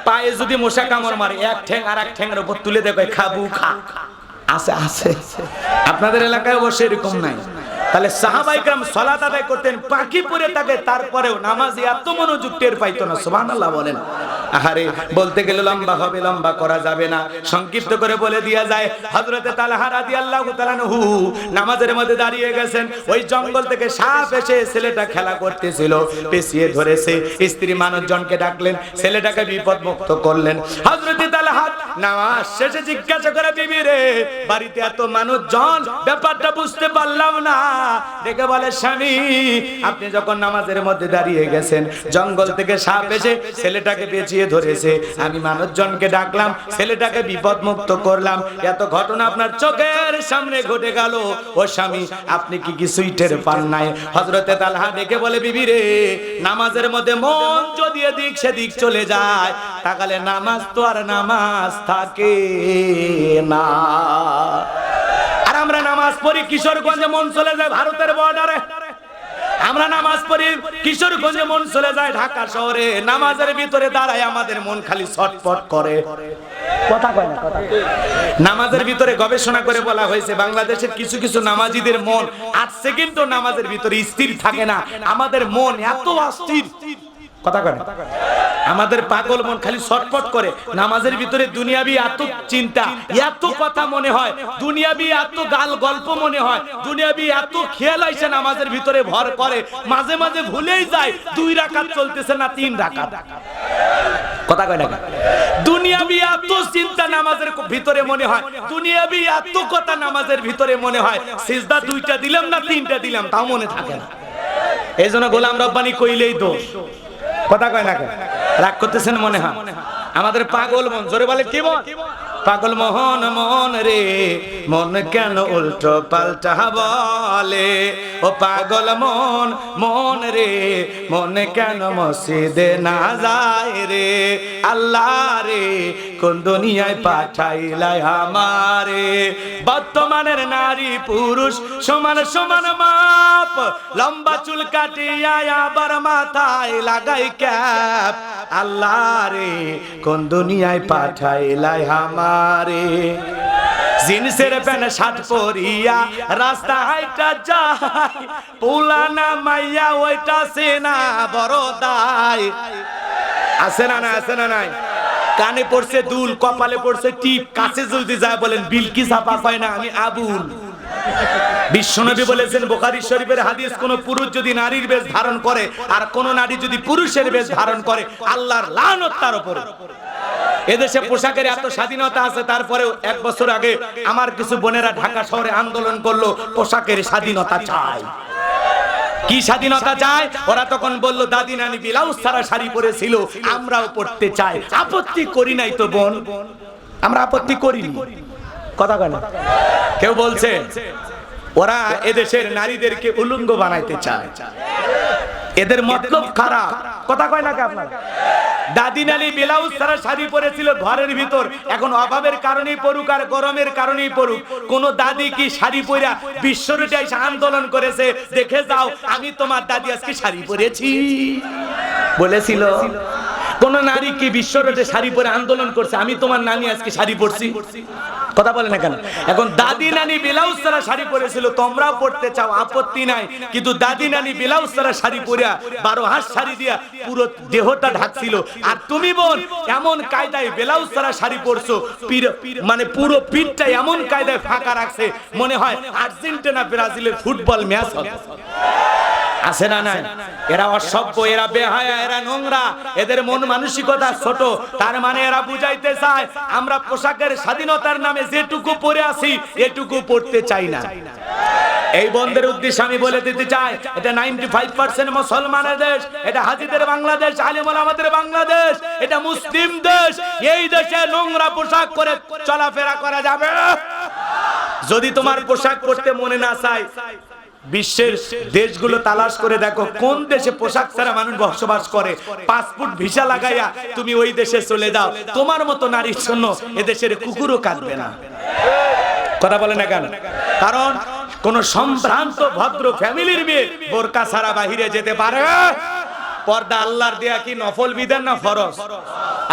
পায়ে যদি মশা কামড় মারে, এক ঠ্যাং আর এক ঠ্যাংয়ের উপর তুলে দেখে খাবু খা। আছে। আপনাদের এলাকায় অবশ্য এরকম নাই। তাহলে সাহাবায়ে کرام সালাত আদায় করতেন, পাখি পড়ে থাকে, তারপরেও নামাজে এত মনোযোগ টের পাইতো না। সুবহানাল্লাহ বলেন। আহারে বলতে গেলে লম্বা হবে, লম্বা করা যাবে না, সংক্ষিপ্ত করে বলে দেয়া যায়। হযরতে তালহা রাদিয়াল্লাহু তাআলা আনহু নামাজের মধ্যে দাঁড়িয়ে গেছেন, ওই জঙ্গল থেকে সাপ এসে ছেলেটা খেলা করতেছিল, পেছিয়ে ধরেছে। স্ত্রী মানুষজনকে ডাকলেন, ছেলেটাকে বিপদমুক্ত করলেন। হযরতে তালহা নামাজ শেষে জিজ্ঞাসা করে, বিবি রে, বাড়িতে এত মানুষজন, ব্যাপারটা বুঝতে পারলাম না। দেখে বলে, স্বামী আপনি যখন নামাজের মধ্যে দাঁড়িয়ে গেছেন, জঙ্গল থেকে সাপ এসে ছেলেটাকে পেঁচিয়ে ধরেছে, আমি মানুষজনকে ডাকলাম, ছেলেটাকে বিপদ মুক্ত করলাম, এত ঘটনা আপনার চোখের সামনে ঘটে গেল, ও স্বামী আপনি কি কিছুই টের পান নাই? হযরতে তালহা দেখে বলে, বিবি রে, নামাজের মধ্যে মন যদি এদিক সেদিক চলে যায়, তাহলে নামাজ তো আর নামাজ থাকে না। আর আমরা নামাজ পড়ি কিশোরগঞ্জে, মন চলে যায় ভারতের বর্ডারে। আমরা নামাজ পড়ি কিশোরগঞ্জে, মন চলে যায় ঢাকা শহরে। নামাজের ভিতরে দাঁড়ায় আমাদের মন খালি ছটফট করে। কথা কয় না? নামাজের ভিতরে গবেষণা করে বলা হয়েছে, বাংলাদেশের কিছু কিছু নামাজীদের মন 8 সেকেন্ড নামাজের ভিতরে স্থির থাকে না। আমাদের মন এত অস্থির। কথা কয় না? আমাদের পাগল মন খালি ছটফট করে। নামাজের ভিতরে দুনিয়াবি এত চিন্তা, এত কথা মনে হয়, দুনিয়াবি এত গল্প মনে হয়, দুনিয়াবি এত খেয়াল আইসে নামাজের ভিতরে ভর করে, মাঝে মাঝে ভুলেই যায় 2 রাকাত চলতেছে না 3 রাকাত। কথা কয় না? দুনিয়াবি এত চিন্তা নামাজের ভিতরে মনে হয়, দুনিয়াবি এত কথা নামাজের ভিতরে মনে হয়, সিজদা 2টা দিলাম না 3টা দিলাম তাও মনে থাকে না। এই জন্য গোলাম রব্বানি কইলেই দোষ, কথা কয় না কেন? রাগ করতেছেন মনে হয়? আমাদের পাগল মন, জোরে বলে কি মন? পাগল মোহন মন রে, মন কেন উল্টো পাল্টা বলে? ও পাগল মন মন রে, মন কেন মসজিদে না যায় রে? আল্লাহ রে কোন দুনিয়ায় পাঠাইলাই আমারে? বর্তমানের নারী পুরুষ সমান সমান মাপ, লম্বা চুল কাটিয়া আবার মাথায় লাগাই ক্যাপ। আল্লাহ রে কোন দুনিয়ায় পাঠাইলাই আমারে? জিন্সের প্যান্ট শার্ট পরিয়া রাস্তা হাইটা যায়, পুলানা মাইয়া ওইটা সেনা বড় দায়। আছে না না, আছে না নাই? কানে পড়ছে দুল, কপালে পড়ছে টিপ, কাছে জলদি যায় বলেন বিলকিস আপা পায় না আমি আবুল। বিশ্বনবী বলেছেন বুখারী শরীফের হাদিস, কোন পুরুষ যদি নারীর বেশ ধারণ করে আর কোন নারী যদি পুরুষের বেশ ধারণ করে, আল্লাহর লানত তার উপরে। এদেশে পোশাকের এত স্বাধীনতা আছে, তারপরেও 1 বছর আগে আমার কিছু বোনেরা ঢাকা শহরে আন্দোলন করলো পোশাকের স্বাধীনতা চাই। কি স্বাধীনতা চায়? ওরা তখন বলল দাদি নানি ব্লাউজ ছাড়া শাড়ি পরেছিল, আমরাও পড়তে চাই। আপত্তি করি নাই তো বোন, আমরা আপত্তি করিনি, কথা কয় না? কেউ বলছে ওরা এদেশের নারীদেরকে উলঙ্গ বানাইতে চায়, এদের মতলব খারাপ, কথা কয় না কি আপনারা? দাদি নানি ব্লাউজ ছাড়া শাড়ি পরেছিল ঘরের ভিতর, এখন অভাবের কারণেই পড়ুক আর গরমের কারণেই পড়ুক, কোন দাদি কি শাড়ি পরা বিশ্বরোডে এসে আন্দোলন করেছে? দেখে যাও আমি তোমার দাদি আজকে শাড়ি পরেছি বলেছিল? কোন নারী কি বিশ্বরোডে শাড়ি পরে আন্দোলন করছে আমি তোমার নানি আজকে শাড়ি পরছি? কথা বলে না কেন? এখন দাদি নানি ব্লাউজ ছাড়া শাড়ি পরেছিল, তোমরাও পড়তে চাও, আপত্তি নাই, কিন্তু দাদি নানি ব্লাউজ ছাড়া শাড়ি পরিয়া 12 হাত শাড়ি দিয়া পুরো দেহটা ঢাকছিল, আর তুমি বোন এমন কায়দায় ব্লাউজ ছাড়া শাড়ি পরছো, মানে পুরো পিঠটা এমন কায়দায় ফাঁকা রাখছে, মনে হয় আর্জেন্টিনা ব্রাজিলের ফুটবল ম্যাচ হবে। আছে না নাই? এরা অসভ্য, এরা বেহায়া, এরা নোংরা, এদের মন মানসিকতা ছোট। তার মানে এরা বুঝাইতে চায় আমরা পোশাকের স্বাধীনতার নামে যেটুকু পরে আছি এটুকু পড়তে চাই না। এই বন্ধের উদ্দেশ্যে আমি বলে দিতে চাই, এটা 95% মুসলমানের দেশ, এটা হাজীদের বাংলাদেশ, আলেম ওলামাদের বাংলাদেশ, এটা মুসলিম দেশ। এই দেশে নোংরা পোশাক পরে চলাফেরা করা যাবে না। যদি তোমার পোশাক পরতে মনে না চায়, বিশ্বের দেশগুলো তালাশ করে দেখো কোন দেশে পোশাক ছাড়া মানুষ বসবাস করে, পাসপোর্ট ভিসা লাগাইয়া তুমি ওই দেশে চলে যাও, তোমার মতো নারীর জন্য এদেশের কুকুরও কাঁদবে না। কথা বলে না কেন? কারণ কোন সম্ভ্রান্ত ভদ্র ফ্যামিলির মেয়ে বোরকা ছাড়া বাহিরে যেতে পারে? পর্দা আল্লাহর দেয়া কি নফল বিধান না ফরজ?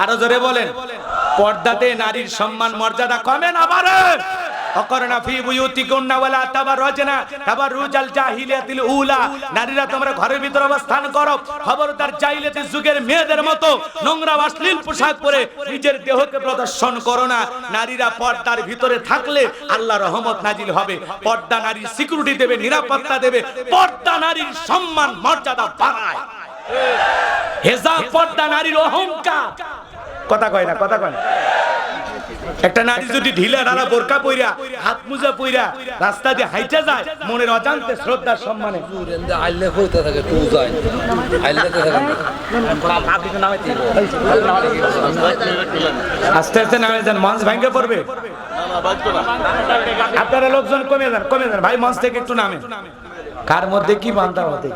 আরো জোরে বলেন। পর্দাতে নারীর সম্মান মর্যাদা কমে না বাড়ে? অকরনা ফি বুয়ুতিকুন্না ওয়ালা তাবাররাজনা তাবাররুজাল জাহিলিয়াতিল উলা, নারীরা তোমরা ঘরের ভিতর অবস্থান করো, খবরদার জাহিলিয়াতের যুগের মেয়েদের মতো নোংরা অশ্লীল পোশাক পরে নিজের দেহকে প্রদর্শন করো না। নারীরা পর্দার ভিতরে থাকলে আল্লাহর রহমত নাজিল হবে, পর্দা নারীর সিকিউরিটি দেবে, নিরাপত্তা দেবে, পর্দা নারীর সম্মান মর্যাদা বাড়ায়। হেজাব পর্দা নারীর অহংকার, কথা কয় না, কথা কয় না? একটা নারী যদি ঢিলা ঢালা বোরকা পইরা হাত মোজা পইরা রাস্তা দিয়ে হাইটা যায় মনের অজান্তে শ্রদ্ধার সম্মানে, আস্তে আস্তে নামে যান, মঞ্চ ভাঙ্গে পড়বে। আপনারা লোকজন কমে যান, কমে যান ভাই, মঞ্চ থেকে একটু নামে। কার মধ্যে কি বান্ধা হতে,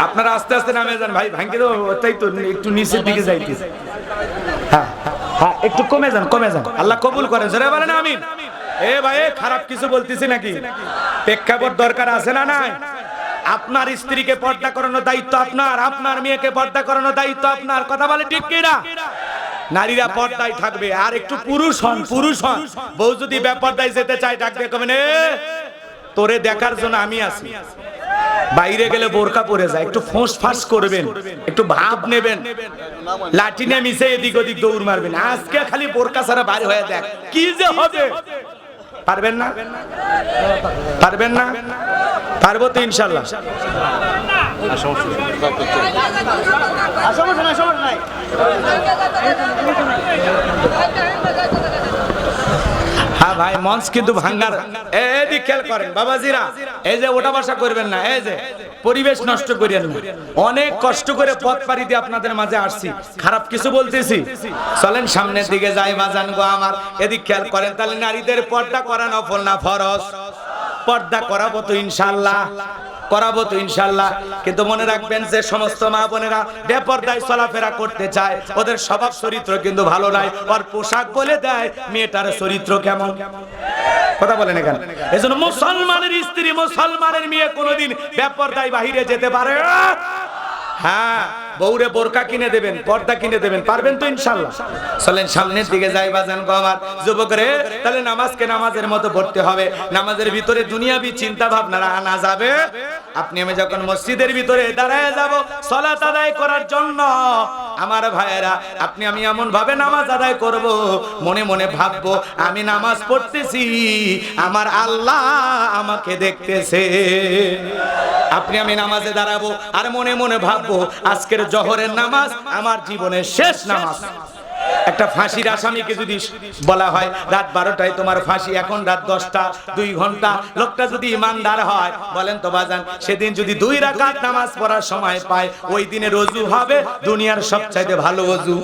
আপনারা আস্তে আস্তে নামে যান ভাই, ভাঙ্গে তো ওটাই তো একটু নিচের দিকে যাইতে। হ্যাঁ হ্যাঁ, একটু কমে যান, কমে যান, আল্লাহ কবুল করেন, জোরে বলেন আমিন। এ ভাই খারাপ কিছু বলতেছি নাকি? প্রেক্ষাপট দরকার আছে না নাই? আপনার স্ত্রীকে পর্দা করানোর দায়িত্ব আপনার, আপনার মেয়েকে পর্দা করানোর দায়িত্ব আপনার, কথা বলে ঠিক কিনা? নারীরা পর্দায় থাকবে, আর একটু পুরুষ হন, পুরুষ হন। বউ যদি বেপর্দায় যেতে চায় ডাকবে, কবেন এ তোরে দেখার জন্য আমি আছি। বাইরে গেলে বোরকা পরে যায়, একটু ফোঁস ফাঁস করবেন, একটু ভাব নেবেন, লাঠি নিয়ে মিশে এদিক ওদিক দৌড় মারবেন। আজকে খালি বোরকা ছাড়া বাইরে হয়ে দেখ কি যে হবে। পারবেন না? পারবেন না? পারবো তো ইনশাল্লাহ। হ্যাঁ ভাই, মঞ্চ কিন্তু ভাঙ্গার। এদিক খেয়াল করেন বাবাজিরা, এই যে ওটা বসা করবেন না, এই যে পরিবেশ নষ্ট করিয়েন না। অনেক কষ্ট করে পথ পাড়ি দিয়ে আপনাদের মাঝে আসছি, খারাপ কিছু বলতেছি? চলেন সামনের দিকে যাই বাজান গো আমার। এদিক খেয়াল করেন, তাহলে নারীদের পর্দা করা নফল না ফরজ? পর্দা করাবো তো ইনশাআল্লাহ, করাবো তো ইনশাআল্লাহ। কিন্তু মনে রাখবেন যে সমস্ত মা বোনেরা বেপরদায় চলাফেরা করতে চায়, ওদের স্বভাব চরিত্র কিন্তু ভালো নয়। ওর পোশাক বলে দেয় মেয়েটার চরিত্র কেমন। কথা বলেন এখানে। এজন্য মুসলমানের স্ত্রী, মুসলমানের মেয়ে কোনোদিন বেপরদায় বাহিরে যেতে পারে না। হ্যাঁ, বউরে বোরকা কিনে দেবেন, পর্দা কিনে দেবেন, পারবেন তো ইনশাআল্লাহ। চলেন সামনের দিকে যাই বাজান গো আমার। যুবকরে, তাহলে নামাজকে নামাজের মতো পড়তে হবে। নামাজের ভিতরে দুনিয়াবি চিন্তা ভাবনা আনা যাবে। আপনি আমি যখন মসজিদের ভিতরে দাঁড়ায় যাব সালাত আদায় করার জন্য, আমার ভাইয়েরা, আপনি আমি এমন ভাবে নামাজ আদায় করব, মনে মনে ভাববো আমি নামাজ পড়তেছি, আমার আল্লাহ আমাকে দেখতেছে। আপনি আমি নামাজে দাঁড়াবো আর মনে মনে ভাববো আজকের জোহরের নামাজ আমার জীবনের শেষ নামাজ। একটা ফাঁসির আসামিকে যদি বলা হয় রাত 12টায় তোমার ফাঁসি, এখন রাত 10টা, 2 ঘন্টা, লোকটা যদি ইমানদার হয়, বলেন তো বাজান, সেদিন যদি 2 রাকাত নামাজ পড়ার সময় পায়, ওই দিনে রোজু হবে দুনিয়ার সবচাইতে ভালো ওযু।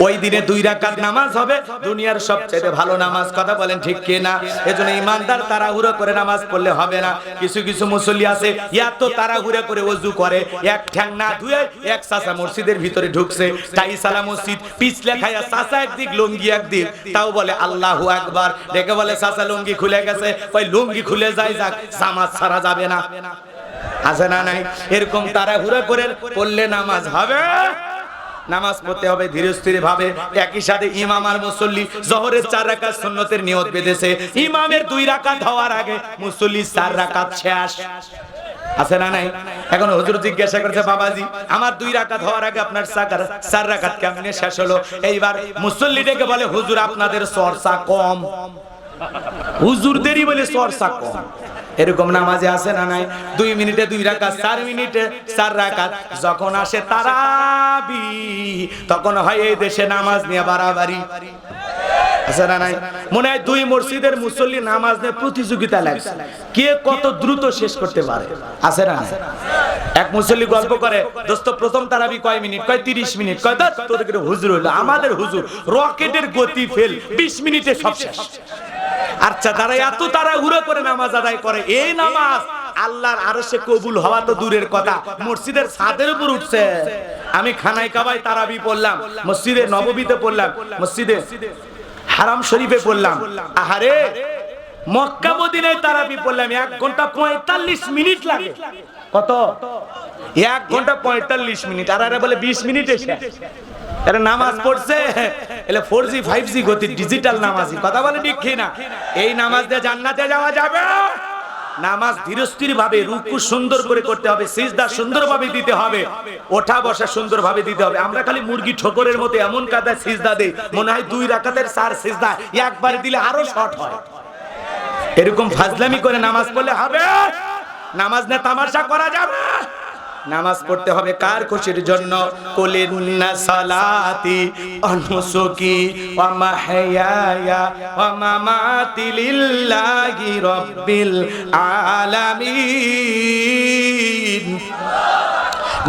ওই দিনে 2 রাকাত নামাজ হবে দুনিয়ার সবচাইতে ভালো নামাজ। কথা বলেন ঠিক কি না? এজন্য ইমানদার তাড়াহুড়ো করে নামাজ পড়লে হবে না। কিছু কিছু মুসল্লি আছে এত তাড়াহুড়ো করে ওযু করে, এক ঠ্যাং না ধুয়ে এক চাচা মসজিদের ভিতরে ঢুকছে, টাইসালা মসজিদ, পিছলে খায়া চাচা একদিক লুঙ্গি একদিক, তাও বলে আল্লাহু আকবার। দেখে বলে চাচা লুঙ্গি খুলে গেছে, ওই লুঙ্গি খুলে যায় যাক, জামাত ছাড়া যাবে না। আছে না নাই? এরকম তাড়াহুড়ো করে পড়লে নামাজ হবে? নামাজ পড়তে হবে ধীরে স্থিরে ভাবে। একই সাথে ইমাম আর মুসল্লি জোহরের 4 রাকাত সুন্নতের নিয়ত বেঁধেছে, ইমামের 2 রাকাত হওয়ার আগে মুসল্লি 4 রাকাত শেষ। আছে না নাই? এখন হুজুর জিজ্ঞাসা করেছে, বাবাজি আমার 2 রাকাত হওয়ার আগে আপনার 4 রাকাত কেমনে শেষ হলো? এইবার মুসল্লি ডেকে বলে, হুজুর আপনাদের চর্চা কম, হুজুরদেরই বলে চর্চা কম। এরকম নামাজে আছে না নাই? 2 মিনিটে 2 রাকাত, 4 মিনিটে 4 রাকাত। যখন আসে তারাবি, তখন হয় এই দেশে নামাজ নিয়ে বাড়াবাড়ি। আছে না নাই? মনে হয় 2 মসজিদের মুসল্লি নামাজ নিয়ে প্রতিযোগিতা লাগছে, কে কত দ্রুত শেষ করতে পারে। আছে না নাই? এক মুসল্লি গল্প করে, দোস্ত প্রথম তারাবি কয় মিনিট? কয় 30 মিনিট। কয় দা তোদের হুজুর হইলো, আমাদের হুজুর রকেটের গতি ফেল, 20 মিনিটে সব শেষ। আচ্ছা, তারা এত তাড়াহুড়ো করে নামাজ আদায় করে, এই নামাজ আল্লাহর আরশে কবুল হওয়া তো দূরের কথা, মসজিদের ছাদের উপর উঠছে। আমি খানায় কাবায় তারাবি পড়লাম, মসজিদে নববীতে পড়লাম, মসজিদে হারাম শরীফে পড়লাম, আহারে মক্কা মদিনায় তারাবি পড়লাম, 1 ঘন্টা 45 মিনিট লাগে। কত? 1 ঘন্টা 45 মিনিট। আর আরে বলে 20 মিনিটে শেষ। এরা নামাজ পড়ছে এলে 4G 5G গতি, ডিজিটাল নামাজি। কথা বলে ঠিক কি না? এই নামাজ দিয়ে জান্নাতে যাওয়া যাবে। নামাজ ধীরস্থির ভাবে, রুকু সুন্দর করে করতে হবে, সিজদা সুন্দরভাবে দিতে হবে, ওঠা বসা সুন্দরভাবে দিতে হবে। আমরা খালি মুরগি ঠোকরের মতো এমন কাদায় সিজদা দেই, মনে হয় 2 রাকাতের 4 সিজদা একবার দিলে আরো শর্ট হয়। এরকম ফাজলামি করে নামাজ পড়লে হবে? নামাজ না তামাশা করা যাবে। নামাজ পড়তে হবে কার খুশির জন্য? কুলিন্না সালাতি ওয়া নুসুকি ওয়া মাহইয়ায়া ওয়া মামাতি লিল্লাহি রাব্বিল আলামিন।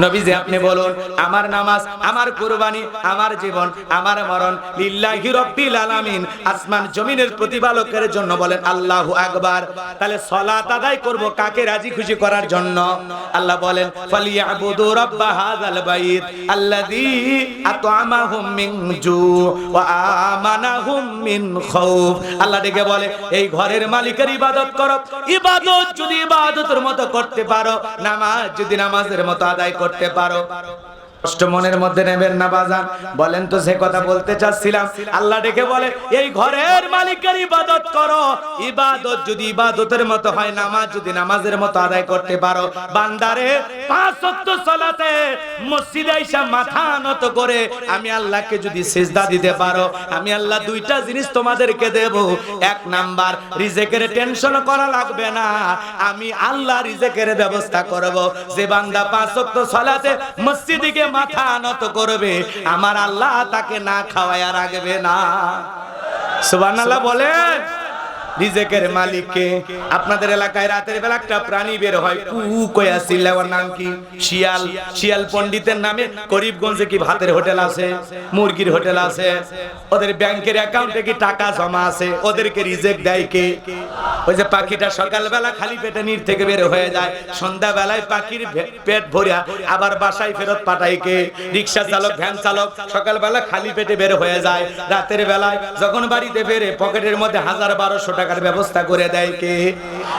নবীজি আপনি বলুন, আমার নামাজ, আমার কুরবানি, আমার জীবন, আমার মরণ লিল্লাহি রাব্বিল আলামিন, আসমান জমিনের প্রতিপালকের জন্য। বলেন আল্লাহু আকবার। তাহলে সালাত আদায় করব কাকে রাজি খুশি করার জন্য? আল্লাহ বলেন, ফালিয়াবুদু রাব্বা হাযাল বাইত আল্লাযী আত'আমাহুম মিন জু ওয়া আমানাহুম মিন খাউফ। আল্লাহ ডেকে বলে, এই ঘরের মালিকের ইবাদত করো। ইবাদত যদি ইবাদতের মতো করতে পারো, নামাজ যদি নামাজের মতো আদায় করতে পারো, কষ্ট মনের মধ্যে নেবেন না বাজান। বলেন তো যে কথা বলতে চাচ্ছিলাম। আল্লাহ ডেকে বলে, এই ঘরের মালিকের ইবাদত করো। ইবাদত যদি ইবাদতের মতো হয়, নামাজ যদি নামাজের মতো আদায় করতে পারো, বান্দারে 5 ওয়াক্ত সালাতে মসজিদে আইসা মাথা নত করে আমি আল্লাহকে যদি সিজদা দিতে পারো, আমি আল্লাহ 2টা জিনিস তোমাদেরকে দেব। 1 নাম্বার, রিজিকের টেনশন করা লাগবে না, আমি আল্লাহ রিজিকের ব্যবস্থা করব। যে বান্দা 5 ওয়াক্ত সালাতে মসজিদে গিয়ে মাথা নত করবে, আমার আল্লাহ তাকে না খাওয়ায়া রাখবে না। সুবহানাল্লাহ বলেন। রিজেকের মালিক কে? আপনাদের এলাকায় রাতের বেলা একটা প্রাণী বের হয় কু কয়া চিল্লায়, ওর নাম কি? শিয়াল। শিয়াল পণ্ডিতের নামে করিমগঞ্জে কি ভাতের হোটেল আছে, মুরগির হোটেল আছে, ওদের ব্যাংকের অ্যাকাউন্টে কি টাকা জমা আছে? ওদেরকে রিজেক দেয় কে? ওই যে পাখিটা সকালবেলা খালি পেটে নির থেকে বের হয়ে যায়, সন্ধ্যা বেলায় পাখির পেট ভরিয়া আবার বাসায় ফেরত পাঠায় কে? রিকশা চালক, ভ্যান চালক সকালবেলা খালি পেটে বের হয়ে যায়, রাতের বেলায় যখন বাড়িতে ফেরে পকেটের মধ্যে 1000-1200 টাকার ব্যবস্থা করে দেয় কে?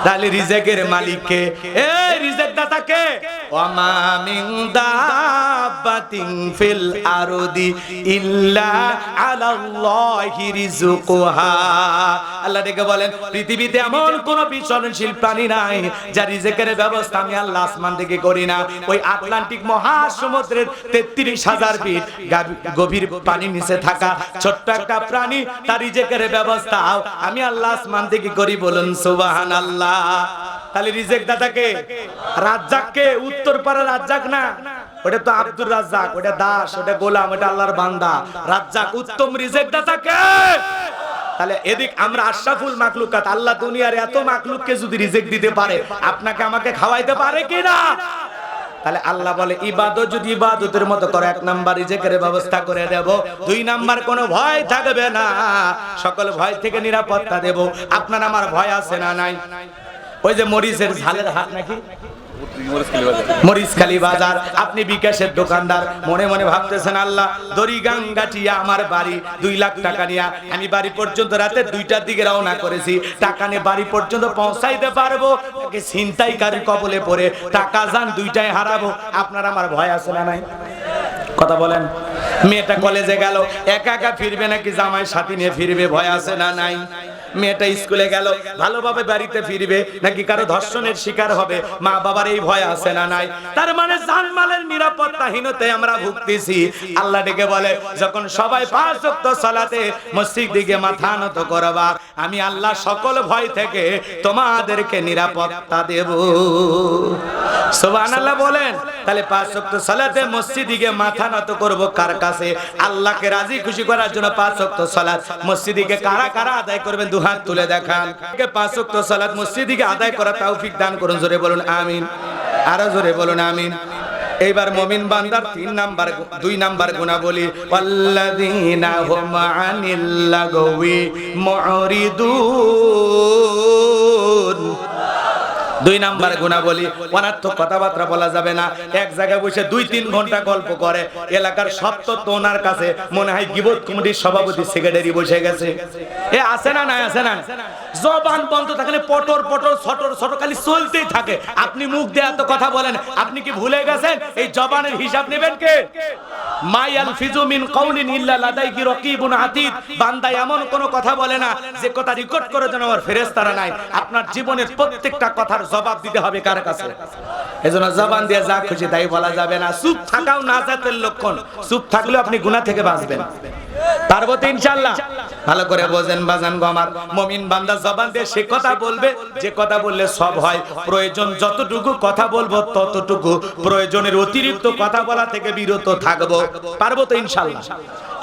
তাহলে রিজেকের মালিক কে? এই রিজেক দাতা কে? ওয়ামা মিন দাব্বাতিন ফিল আরদি ইল্লা আলাল্লাহি রিজকুহা। আল্লাহ ডেকে বলেন পৃথিবীতে এমন কোন বিচরণশীল প্রাণী নাই যার রিজেকের ব্যবস্থা আমি আল্লাহ আসমান থেকে করি না। ওই আটলান্টিক মহাসমুদ্রের 33,000 ফিট গভীর পানির নিচে থাকা ছোট্ট একটা প্রাণী, তার রিজেকের ব্যবস্থা আমি আল্লাহ আসমান থেকে করি। বলুন সুবহানাল্লাহ। তাহলে রিজেক দাতাকে? রাজ্জাককে? উত্তরপাড়া রাজ্জাক না, ওটা তো আব্দুর রাজ্জাক, ওটা দাস, ওটা গোলাম, ওটা আল্লাহর বান্দা। রাজ্জাক উত্তম রিজেক দাতাকে। তাহলে এদিক আমরা আশরাফুল মাখলুকাত, আল্লাহ দুনিয়ার এত মাখলুককে যদি রিজেক দিতে পারে, আপনাকে আমাকে খাওয়াইতে পারে কিনা? তাহলে আল্লাহ বলে ইবাদত যদি ইবাদতের মতো করে, 1 নাম্বার রিজেকের ব্যবস্থা করে দেব, 2 নাম্বার কোনো ভয় থাকবে না, সকল ভয় থেকে নিরাপত্তা দেব। আপনার আমার ভয় আছে না নাই? ওই যে মরিচের ঝালের হাট নাকি মরিচখালী বাজার, আপনি বিকাশের দোকানদার, মনে মনে ভাবতেছেন আল্লাহ দড়িগাঙ্গাটিয়া আমার বাড়ি, 2 লাখ টাকা নিয়ে আমি বাড়ি পর্যন্ত রাতে 2টার দিকে রওনা করেছি, টাকা নিয়ে বাড়ি পর্যন্ত পৌঁছাইতে পারবো নাকি ছিনতাইকারীর কবলে পড়ে টাকা যান 2টাই হারাবো? আপনার আমার ভয় আছে না নাই? কথা বলেন। মেয়েটা কলেজে গেল, একা একা ফিরবে নাকি জামাই সাথী নিয়ে ফিরবে? ভয় আছে না নাই? মেয়েটা স্কুলে গেল, ভালোভাবে বাড়িতে ফিরবে নাকি কারো ধর্ষণের শিকার হবে? মা বাবার এই ভয় আছে না নাই? তার মানে জানমালের নিরাপত্তাহীনতায় আমরা ভুগতেছি। আল্লাহ ডেকে বলে যখন সবাই 5 ওয়াক্ত সালাতে মসজিদ দিকে মাথা নত করবা, আমি আল্লাহ সকল ভয় থেকে তোমাদেরকে নিরাপত্তা দেব। সুবহানাল্লাহ বলেন। তাহলে 5 ওয়াক্ত সালাতে মসজিদ দিকে মাথা নত করব কার কাছে? আল্লাহকে রাজি খুশি করার জন্য 5 ওয়াক্ত সালাত মসজিদ দিকে কারা কারা আদায় করবেন? হাত তুলে দেখান। 5 ওয়াক্ত সালাত মসজিদে আদায় করা তৌফিক দান করুন। জোরে বলুন আমিন। আরো জোরে বলুন আমিন। এইবার মুমিন বান্দার 2 নাম্বার গুনাহবলী, ওয়াল্লাযীনা হুম আনিল লাগওয়ি মুরিদুন। 2 নাম্বার গুনাহবলী, অনার্থক কথাবার্তা বলা যাবে না। এক জায়গায় বসে 2-3 ঘন্টা গল্প করে, এলাকার সব তথ্য ওনার কাছে, মনে হয় গীবত কমিটির সভাপতি সেক্রেটারি বসে গেছে। এ আছে না নাই? আছে না? জবান বন্ধ থাকলে পটর পটর ছটর ছটর খালি চলতেই থাকে। আপনি মুখ দিয়ে এত কথা বলেন, আপনি কি ভুলে গেছেন এই জবানের হিসাব নেবেন কে? মায়াল ফিজু মিন কাউলিন ইল্লা লাদাইহি রাকিবুন আতীদ। বান্দা এমন কোন কথা বলে না যে কথা রেকর্ড করার জন্য আমার ফেরেশতারা নাই। আপনার জীবনের প্রত্যেকটা কথার জবাব দিতে হবে কার কাছে? এজন্য জবান দিয়ে যা খুশি তাই বলা যাবে না। চুপ থাকাও নাজাতের লক্ষণ। চুপ থাকলেও আপনি গুনাহ থেকে বাঁচবেন, পারবো তো ইনশাআল্লাহ। ভালো করে বোঝেন বাজান গো আমার, মুমিন বান্দা জবান দিয়ে সে কথা বলবে যে কথা বললে সব হয়। প্রয়োজন যতটুকু কথা বলবো ততটুকু, প্রয়োজনের অতিরিক্ত কথা বলা থেকে বিরত থাকবো, পারবো তো ইনশাআল্লাহ।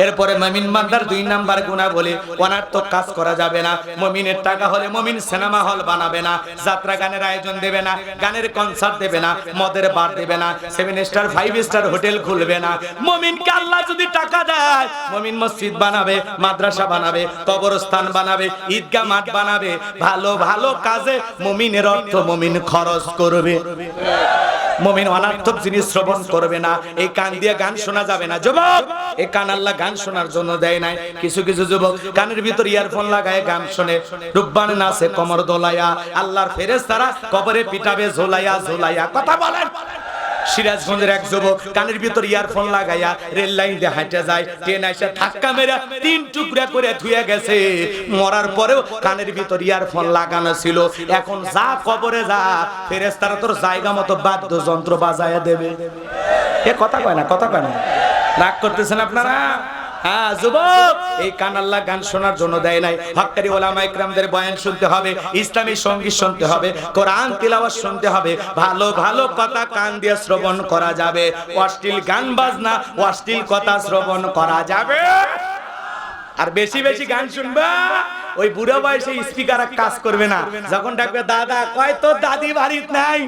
এরপরে মুমিন বান্দার 2 নাম্বার গুনাহবলী, অনার্থক কাজ করা যাবে না। মুমিনের টাকা হলে মুমিন সিনেমা হল বানাবে না, যাত্রা গানের আয়োজন দেবে না, গানের কনসার্ট দেবে না, মদের বার দেবে না, 7 স্টার 5 স্টার হোটেল খুলবে না। মুমিনকে আল্লাহ যদি টাকা দেয়, মুমিন মসজিদ বানাবে, মাদ্রাসা বানাবে, কবরস্থান বানাবে, ঈদগাহ মাঠ বানাবে, ভালো ভালো কাজে মুমিনের অর্থ মুমিন খরচ করবে। মুমিন অনার্থক জিনিস শ্রবণ করবে না। এই কান দিয়ে গান শোনা যাবে না। যুবক, এই কান আল্লাহ গান শোনার জন্য দেয় নাই। কিছু কিছু যুবক কানের ভিতর ইয়ারফোন লাগায় গান শুনে, রূপবান নাচে কমর দোলায়া, আল্লাহর ফেরেশতারা কবরে পিটাবে ঝোলায়া ঝোলায়া। কথা বলেন। সিরাজগঞ্জের এক যুবক কানের ভিতর ইয়ারফোন লাগাইয়া রেল লাইন দিয়ে হাঁটে যায়, ট্রেন এসে ধাক্কা মেরে 3 টুকরা করে ধুয়ে গেছে। মরার পরেও কানের ভিতর ইয়ারফোন লাগানো ছিল। এখন যা কবরে যা, ফেরেশতারা তোর জায়গা মতো বাদ্যযন্ত্র বাজায়া দেবে। এ কথা কয় না, কথা কয় না। রাগ করতেছেন আপনারা? হ্যাঁ যুবক, এই কান আল্লাহ গান শোনার জন্য দেয় নাই। হক্কারি ওলামা ইকরামদের বয়ান শুনতে হবে, ইসলামী সঙ্গীত শুনতে হবে, কোরআন তিলাওয়াত শুনতে হবে, ভালো ভালো কথা কান দিয়ে শ্রবণ করা যাবে। অশ্লীল গান বাজনা, অশ্লীল কথা শ্রবণ করা যাবে। আর বেশি বেশি গান শুনবা, ওই বুড়ো বয়সে স্পিকার কাজ করবে না। যখন ডাকবে দাদা, কয় তোর দাদি বাড়িত নাই,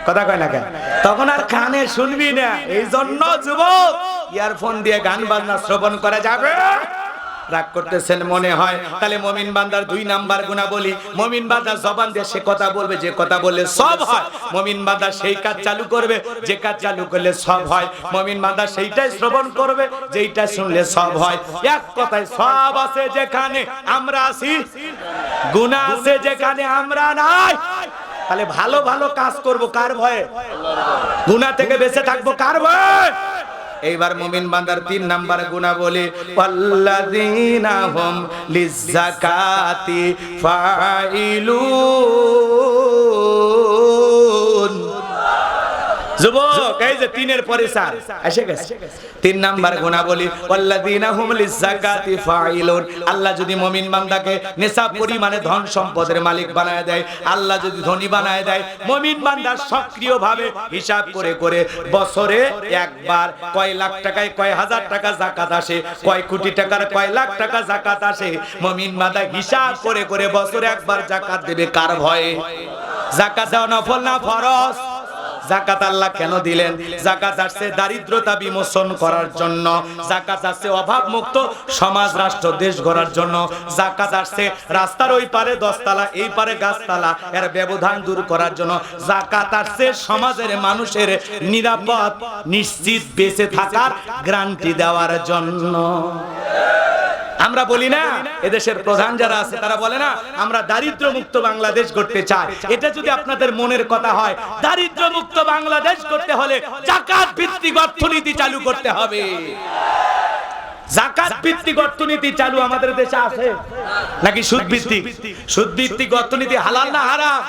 কথা কয় না কেন, তখন আর কানে শুনবি না। এই জন্য যুবক ইয়ারফোন দিয়ে গান বাজনা শ্রবণ করা যাবে। রাগ করতেছেন মনে হয়, তাহলে মুমিন বান্দার 2 নাম্বার গুণাবলী, মুমিন বান্দা জবান দিয়ে সে কথা বলবে যে কথা বললে সব হয়। মুমিন বান্দা সেই কাজ চালু করবে যে কাজ চালু করলে সব হয়। মুমিন বান্দা সেইটাই শ্রবণ করবে যেইটা শুনলে সব হয়। এক কথায় সব আছে যেখানে আমরা আছি, গুনাহ আছে যেখানে আমরা নাই। তাহলে ভালো ভালো কাজ করব কার ভয়ে? গুনাহ থেকে বেঁচে থাকবো কার ভয়ে? এইবার মুমিন বান্দার 3 নাম্বার গুণাবলী, ওয়াল্লাযীনা হুম লিযাকাতি ফাইলুন। যুবক এই যে 3 পরে 4 এসে গেছে। 3 নাম্বার গুণাবলী, ওয়াল্লাযীনা হুম লিযাকাতি ফাইলুন। আল্লাহ যদি মুমিন বান্দাকে নিসাব পরিমাণে ধন সম্পদের মালিক বানায় দেয়, আল্লাহ যদি ধনী বানায় দেয়, মুমিন বান্দা সক্রিয়ভাবে হিসাব করে করে বছরে একবার কয় লাখ টাকায় কয় হাজার টাকা যাকাত আসে, কয় কোটি টাকার কয় লাখ টাকা যাকাত আসে, মুমিন বান্দা হিসাব করে করে বছরে একবার যাকাত দেবে কার ভয়ে? যাকাত দেওয়া নফল না ফরজ? যাকাত আল্লাহ কেন দিলেন? যাকাত আসছে দারিদ্রতা বিমোচন করার জন্য, যাকাত আসছে অভাব মুক্ত সমাজ রাষ্ট্র দেশ গড়ার জন্য, যাকাত আসছে রাস্তার ওই পারে 10 তালা এই পারে গাছতলা এর ব্যবধান দূর করার জন্য, যাকাত আসছে সমাজের মানুষের নিরাপদ নিশ্চিত বেঁচে থাকার গ্যারান্টি দেওয়ার জন্য। আমরা বলি না, এদেশের প্রধান যারা আছে তারা বলে না আমরা দারিদ্র মুক্ত বাংলাদেশ গড়তে চাই। এটা যদি আপনাদের মনের কথা হয়, দারিদ্র মুক্ত বাংলাদেশ করতে হলে যাকাত ভিত্তিক অর্থনীতি চালু করতে হবে। যাকাত ভিত্তিক অর্থনীতি চালু আমাদের দেশে আছে নাকি সুদ ভিত্তিক? সুদ ভিত্তিক অর্থনীতি হালাল না হারাম?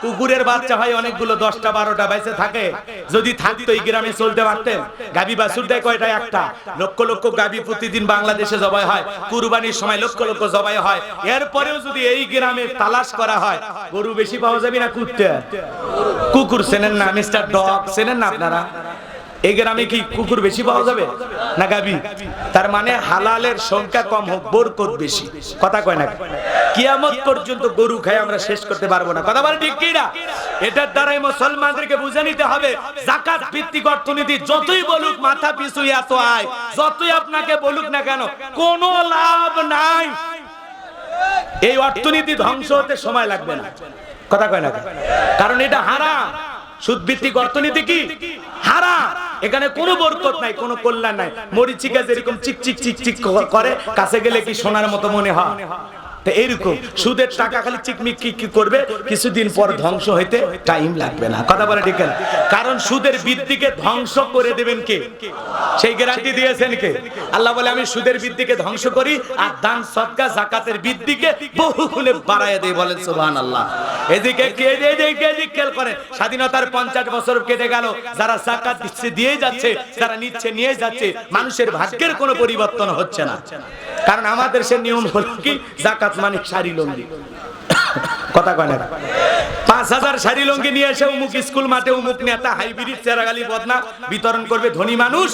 কুকুরের বাচ্চা ভাই অনেকগুলো 10টা 12টা বেঁচে থাকে, যদি থাকতো এই গ্রামে চলতে পারতেন। গাবি বাছুর দেয় কয়টা? একটা। লক্ষ লক্ষ গাবি প্রতিদিন বাংলাদেশে জবাই হয়, কুরবানির সময় লক্ষ লক্ষ জবাই হয়। এরপরেও যদি এই গ্রামে তালাশ করা হয়, গরু বেশি পাওয়া যাবে না কুত্তে? কুকুর চেনেন না? মিস্টার ডগ চেনেন না আপনারা? এই গ্রামে কি কুকুর বেশি পাওয়া যাবে না গাবি? তার মানে হালালের সংখ্যা কম হোক, বরকত বেশি। কথা কয় না? কিয়ামত পর্যন্ত গরু খাই আমরা শেষ করতে পারবো না। কথা বলে ঠিক কি না? এটার দ্বারাই মুসলমানদেরকে বুঝে নিতে হবে যাকাত ভিত্তিক অর্থনীতি যতই বলুক মাথা পিছু এত আয়, যতই আপনাকে বলুক না কেন, কোনো লাভ নাই। এই অর্থনীতি ধ্বংস হতে সময় লাগবে না। কথা কয় না? কারণ এটা হারাম। সুদ ভিত্তিক অর্থনীতি কি হারাম। এখানে কোনো বরকত নাই, কোনো কল্যাণ নাই। মরিচিকা যেরকম চিক চিক চিক চিক করে, কাছে গেলে কি সোনার মতো মনে হয়? তো এইরকম সুদের টাকা খালি চিকমিক কি করবে, কিছুদিন পর ধ্বংস হইতে টাইম লাগবে না। কথা বলে ঠিক? কারণ সুদের বৃদ্ধিকে ধ্বংস করে দেবেন কে? সেই গ্যারান্টি দিয়েছেন কে? আল্লাহ বলে আমি সুদের বৃদ্ধিকে ধ্বংস করি আর দান সদকা যাকাতের বৃদ্ধিকে বহুগুণে বাড়ায় দেই। বলেন সুবহানাল্লাহ। এদিকে কে খেয়াল করেন, স্বাধীনতার 50 বছর কেটে গেল, যারা যাকাত দিচ্ছে দিয়ে যাচ্ছে, যারা নিচ্ছে নিয়ে যাচ্ছে, মানুষের ভাগ্যের কোনো পরিবর্তন হচ্ছে না। কারণ আমাদের সে নিয়ম হলো কি, যাকাত মানে শাড়ি লুঙ্গি। কথা কয় না? 5000 শাড়ি লুঙ্গি নিয়ে এসে অমুক স্কুল মাঠে অমুক নেতা হাইব্রিড চেরাগালি বদনা বিতরণ করবে ধনী মানুষ।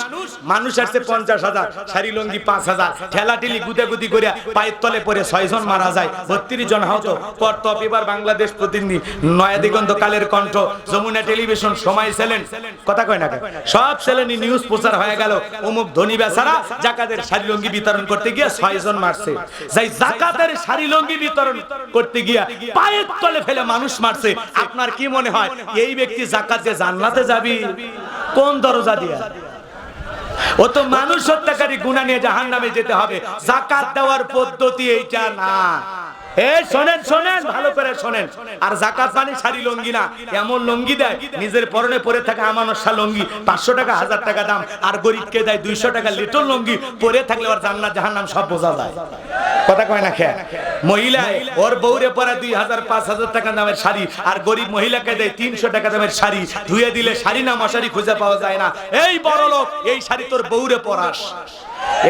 মানুষ আসছে 50,000 শাড়ি লুঙ্গি 5000, ঠেলাঠেলি গুদাগুদি করে পায়ের তলে পড়ে 6 জন মারা যায়, 32 জন আহত। পরতপ এবার বাংলাদেশ প্রতিনিধি, নয়া দিগন্ত, কালের কণ্ঠ, যমুনা টেলিভিশন, সময় চ্যানেল, কথা কয় না? সব চ্যানেলে নিউজ প্রচার হয়ে গেল অমুক ধনী বেচারা যাকাতের শাড়ি লুঙ্গি বিতরণ করতে গিয়ে 6 জন মারছে। যাই যাকাতের শাড়ি লুঙ্গি বিতরণ করতে গিয়া পায়ের তলে ফেলে মানুষ মারছে। আপনার কি মনে হয় এই ব্যক্তি যাকাত দিয়ে জান্নাতে যাবে? কোন দরজা দিয়ে? ও তো মানুষ হত্যাকারী, গুনাহ নিয়ে জাহান্নামে যেতে হবে। যাকাত দেওয়ার পদ্ধতি এইটা না। শোনেন শোনেন, ভালো করে শোনেন। আর যাকাত মানে শাড়ি লুঙ্গি না, এমন লুঙ্গি দেয় নিজের পরনে পরে থাকা আমানত শাহ লুঙ্গি 500 টাকা 1000 টাকা দাম, আর গরিবকে দেয় 200 টাকা লিটল লুঙ্গি, পরে থাকলে ওর জান্নাত জাহান্নাম সব বোঝা যায়। কথা কয় না? খেয়া মহিলা ওর বউরে পরে 2000 5000 টাকা দামের শাড়ি, আর গরিব মহিলাকে দেয় 300 টাকা দামের শাড়ি। ধুয়ে দিলে শাড়ি না মশারি খুঁজে পাওয়া যায় না। এই বড় লোক, এই শাড়ি তোর বউরে পরাস।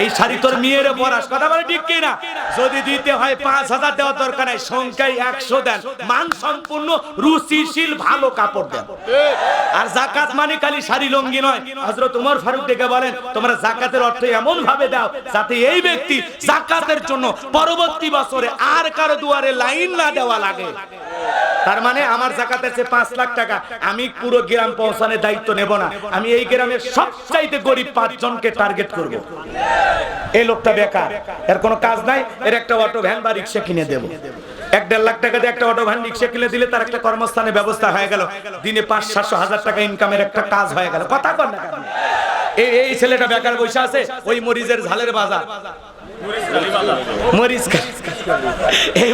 এই শাড়ি তোর মেয়ের পরাস, কথা বলে ঠিক কিনা? যদি দিতে হয় 5,000 দেওয়ার দরকার নাই, সংখ্যায় 100 দেন, মান সম্পূর্ণ রুচিশীল ভালো কাপড় দেন। আর যাকাত মানে খালি শাড়ি লুঙ্গি নয়। হযরত ওমর ফারুক ডেকে বলেন, তোমরা যাকাতের অর্থ এমন ভাবে দাও যাতে এই ব্যক্তি যাকাতের জন্য পরবর্তী বছরে আর কারো দুয়ারে লাইন না দেওয়া লাগে। তার মানে আমার যাকাতের চেয়ে 5 লাখ টাকা আমি পুরো গ্রাম পৌঁছানোর দায়িত্ব নেব না, আমি এই গ্রামের সবচাইতে গরিব 5 জনকে টার্গেট করব। এই লোকটা বেকার, এর কোনো কাজ নাই, এর একটা অটো ভ্যান বা রিকশা কিনে দেব। 1-1.5 লাখ টাকা দিয়ে একটা অটো ভ্যান রিকশা কিনে দিলে তার একটা কর্মস্থানের ব্যবস্থা হয়ে গেল, দিনে 500-700 হাজার টাকা ইনকামের একটা কাজ হয়ে গেল। কথা কর না কেন? এই ছেলেটা বেকার বসে আছে ওই মরিচের ঝালের বাজার,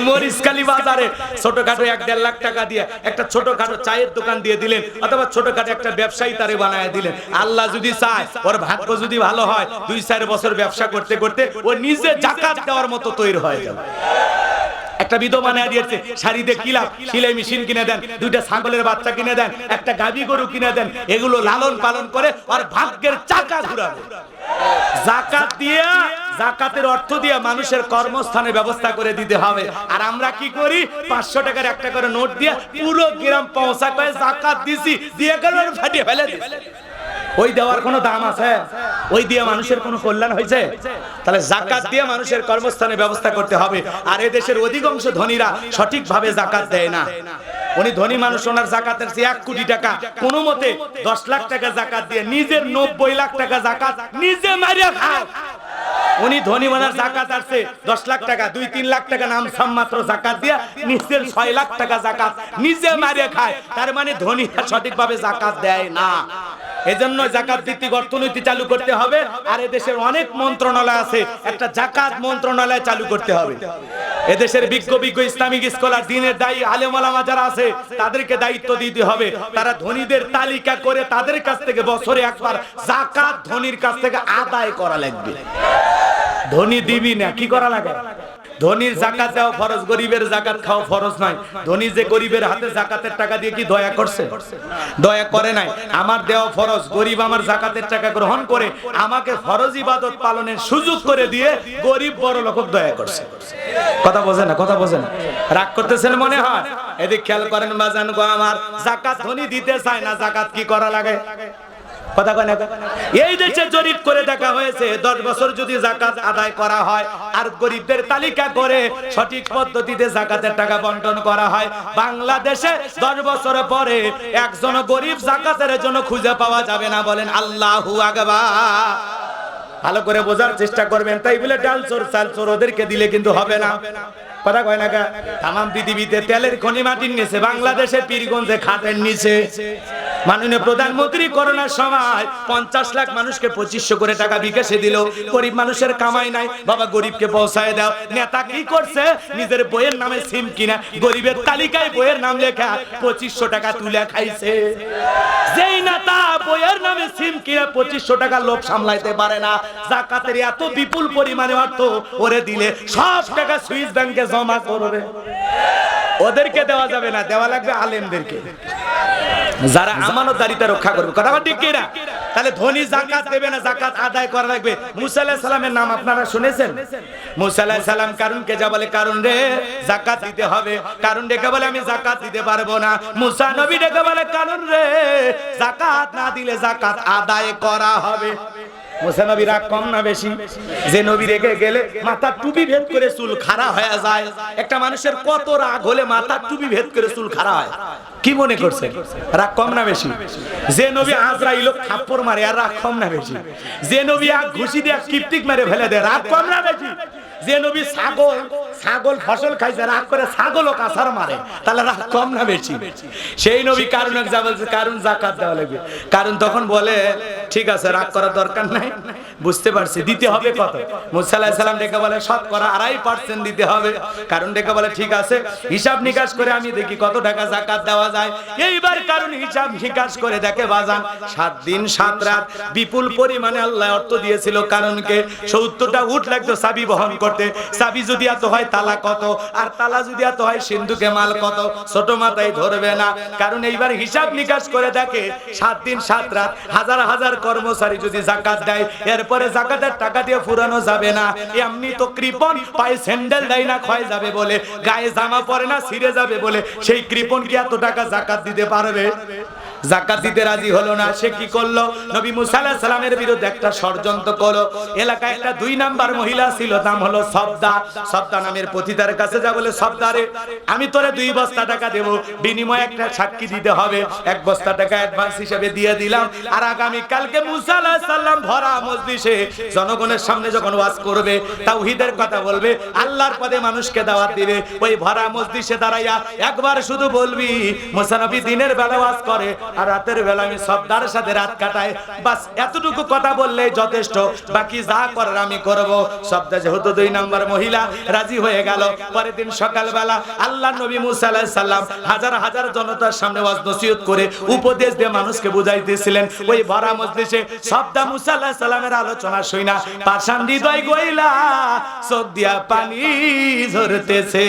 মরিচকালী বাজারে ছোটখাটো 1-1.5 লাখ টাকা দিয়ে একটা ছোটখাটো চায়ের দোকান দিয়ে দিলেন, অথবা ছোটখাটো একটা ব্যবসায়ী তারে বানায় দিলেন। আল্লাহ যদি চায়, ওর ভাগ্য যদি ভালো হয়, 2-4 বছর ব্যবসা করতে করতে ও নিজে যাকাত দেওয়ার মতো তৈরি হয়ে যাবে। একটা বিধবা বানায় দিয়েছে, শাড়ি দিয়ে কিলাপ, সেলাই মেশিন কিনে দেন, 2টা ছাগলের বাচ্চা কিনে দেন, একটা গাভী গরু কিনে দেন, এগুলো লালন পালন করে আর ভাগ্যের চাকা ঘুরাবে। যাকাত দিয়ে, যাকাতের অর্থ দিয়ে মানুষের কর্মস্থানের ব্যবস্থা করে দিতে হবে। আর আমরা কি করি? 500 টাকার একটা করে নোট দিয়ে পুরো গ্রাম পৌঁছা করে যাকাত দিছি, দিয়ে গেল ফাটিয়ে ফেলে দিছি। ওই দেওয়ার কোনো দাম আছে? ওই দিয়ে মানুষের কোনো কল্যাণ হয়েছে? তাহলে যাকাত দিয়ে মানুষের কর্মস্থানের ব্যবস্থা করতে হবে। আর এই দেশের অধিকাংশ ধনীরা সঠিকভাবে যাকাত দেয় না। উনি ধনী মানুষ, ওনার যাকাতের চেয়ে 1 কোটি টাকা কোনো মতে 10 লাখ টাকা যাকাত দিয়ে নিজের 90 লাখ টাকা যাকাত নিজে মারিয়া খায়। উনি ধনী মানার যাকাত আছে 10 লাখ টাকা, 2-3 লাখ টাকা নাম মাত্র যাকাত দিয়া নিজের 6 লাখ টাকা যাকাত নিজে মারিয়া খায়। তার মানে ধনীরা সঠিকভাবে যাকাত দেয় না। এজন্য যাকাত ভিত্তিক অর্থনীতি চালু করতে হবে। আর এদেশের অনেক মন্ত্রণালয় আছে, একটা যাকাত মন্ত্রণালয় চালু করতে হবে। এদেশের বিজ্ঞ ইসলামিক স্কলার, দ্বীনের দায়ী আলেম ওলামা যারা আছে তাদেরকে দায়িত্ব দিতে হবে। তারা ধনীদের তালিকা করে তাদের কাছ থেকে বছরে একবার যাকাত ধনীর কাছ থেকে আদায় করা লাগবে। ধনী দিবি না, কি করা লাগে? ধনীর যাকাত দেওয়া ফরজ, গরিবের যাকাত খাওয়া ফরজ নয়। ধনী যে গরিবের হাতে যাকাতের টাকা দিয়ে কি দয়া করছে? দয়া করে নাই। আমার দেওয়া ফরজ, গরিব আমার যাকাতের টাকা গ্রহণ করে আমাকে ফরজ ইবাদত পালনের সুযোগ করে দিয়ে গরিব বড় লোক দয়া করছে। কথা বোঝে না? কথা বোঝে না? রাগ করতেছেন মনে হয়? এদিক খেয়াল করেন বাজান গো আমার, যাকাত ধনী দিতে চায় না, যাকাত কি করা লাগে? কথা কয় না? এই দেশে জরিপ করে দেখা হয়েছে 10 বছর যদি যাকাত আদায় করা হয় আর গরিবদের তালিকা করে সঠিক পদ্ধতিতে যাকাতের টাকা বন্টন করা হয়, বাংলাদেশে 10 বছর পরে একজন গরিব যাকাতের জন্য খুঁজে পাওয়া যাবে না। বলেন আল্লাহু আকবার। ভালো করে বোঝার চেষ্টা করবেন। তাই বলে ডাল চোর চাল চোর ওদেরকে দিলে কিন্তু হবে না। কথা কয় না? তাম পৃথিবীতে তেলের খনি মাটির নিচে, বাংলাদেশে পীরগঞ্জে খাটের নিচে। মাননীয় প্রধানমন্ত্রী করোনার সময় 50 লাখ মানুষকে 2500 করে টাকা বিকাশে দিল। গরিব মানুষের কামাই নাই, বাবা গরিবকে পৌঁছায় দাও। নেতা কি করছে? নিজের বইয়ের নামে সিম কিনা গরিবের তালিকায় বইয়ের নাম লেখা 2500 টাকা তুলে খাইছে। যেই নেতা বইয়ের নামে সিম কিনা 2500 টাকা লোভ সামলাইতে পারে না, যাকাতের এত বিপুল পরিমাণে অর্থ ওরে দিলে সব টাকা সুইস ব্যাংকে জমা করবে। ওদেরকে দেওয়া যাবে না, দেওয়া লাগবে আলেমদেরকে, যারা আমানতদারিতা রক্ষা করবে। কথা ঠিক কি না? তাহলে ধনী যাকাত দেবে না, যাকাত আদায় করা লাগবে। মুসা আলাইহিস সালামের নাম আপনারা শুনেছেন? মুসা আলাইহিস সালাম কারুনকে যা বলে, কারুন রে যাকাত দিতে হবে। কারুন ডেকে বলে আমি যাকাত দিতে পারবো না। মুসা নবী ডেকে বলে, কারুন রে যাকাত না দিলে যাকাত আদায় করা হবে। মুসা নবী রাগ কম না বেশি? যে নবী রেগে গেলে মাথার টুপি ভেদ করে চুল খাড়া হয়ে যায়। একটা মানুষের কত রাগ হলে মাথার টুপি ভেদ করে চুল খাড়া হয়? কি মনে করছে? রাগ কম না বেশি? যে নবী আজরাইল থাপ্পড় মারে, আর রাগ কম না বেশি? যে নবী এক ঘুষি দিয়ে কিপটিক মেরে ফেলে দেয়, রাগ কম না বেশি? যে নবী ছাগল ফসল খাইছে, রাগ করে ছাগলও কাছার মারে, তাহলে রাগ কম না বেশি? সেই নবী কারুন যা বলছে, কারুন যাকাত দেওয়া লাগবে। কারুন তখন বলে ঠিক আছে, রাগ করার দরকার নাই, বুঝতে পারছি, দিতে হবে কত? মুসা আলাইহিস সালাম ডেকে বলে 2.5% দিতে হবে। কারণ ডেকে বলে ঠিক আছে, হিসাব নিকাশ করে আমি দেখি কত টাকা যাকাত দেওয়া যায়। এইবার কারণ হিসাব নিকাশ করে দেখে বাজান 7 দিন 7 রাত বিপুল পরিমাণে আল্লাহ অর্থ দিয়েছিল কারণকে। 70টা উট লাগতো চাবি বহন করতে। চাবি যদি এত হয় তালা কত, আর তালা যদি এত হয় সিন্ধুকে মাল কত, ছোট মাথায় ধরবে না। কারণ এইবার হিসাব নিকাশ করে দেখে 7 দিন 7 রাত হাজার হাজার কর্মচারী যদি যাকাত দেয়, এরপরে যাকাতের টাকা দিয়ে ফুরানো যাবে না। এমনি তো কৃপণ, পায়ে স্যান্ডেল দেয় না ক্ষয় যাবে বলে, গায়ে জামা পরে না ছিঁড়ে যাবে বলে, সেই কৃপণ কি এত টাকা যাকাত দিতে পারবে? যাকাত দিতে রাজি হলো না। সে কি করলো? নবী মুসা আলাইহিস সালামের বিরুদ্ধে একটা ষড়যন্ত্র করলো। এলাকায় একটা 2 নাম্বার মহিলা ছিল, নাম হলো সবদা। সবদা নামের পতিতার কাছে যা বলে, সবদা রে, আমি তোরে 2 বস্তা টাকা দেব, বিনিময়ে একটা সাক্ষী দিতে হবে। 1 বস্তা টাকা অ্যাডভান্স হিসেবে দিয়ে দিলাম, আর আগামী কালকে মুসা আলাইহিস সালাম ভরা মজলিসে জনগণের সামনে যখন ওয়াজ করবে, তাওহীদের কথা বলবে, আল্লাহর পথে মানুষকে দাওয়াত দিবে, ওই ভরা মজলিসে দাঁড়াইয়া একবার শুধু বলবি, মুসা নবী দিনের বেলা ওয়াজ করে আর রাতের বেলা আমি সবদার সাথে রাত কাটাই, বাস এতটুকু কথা বললেই যথেষ্ট, বাকি যা করার আমি করব। সবদা যেহেতু 2 নাম্বার মহিলা, রাজি হয়ে গেল। পরের দিন সকালবেলা আল্লাহর নবী মুসা আলাইহিস সালাম হাজার হাজার জনতার সামনে ওয়াজ নসিহত করে উপদেশ দিয়ে মানুষকে বুঝাইতেছিলেন। ওই ভরা মজলিসে সবদা মুসা আলাইহিস সালামের আলোচনা শুইনা পাষাণ হৃদয় গইলা চোখ দিয়া পানি ঝরতেছে।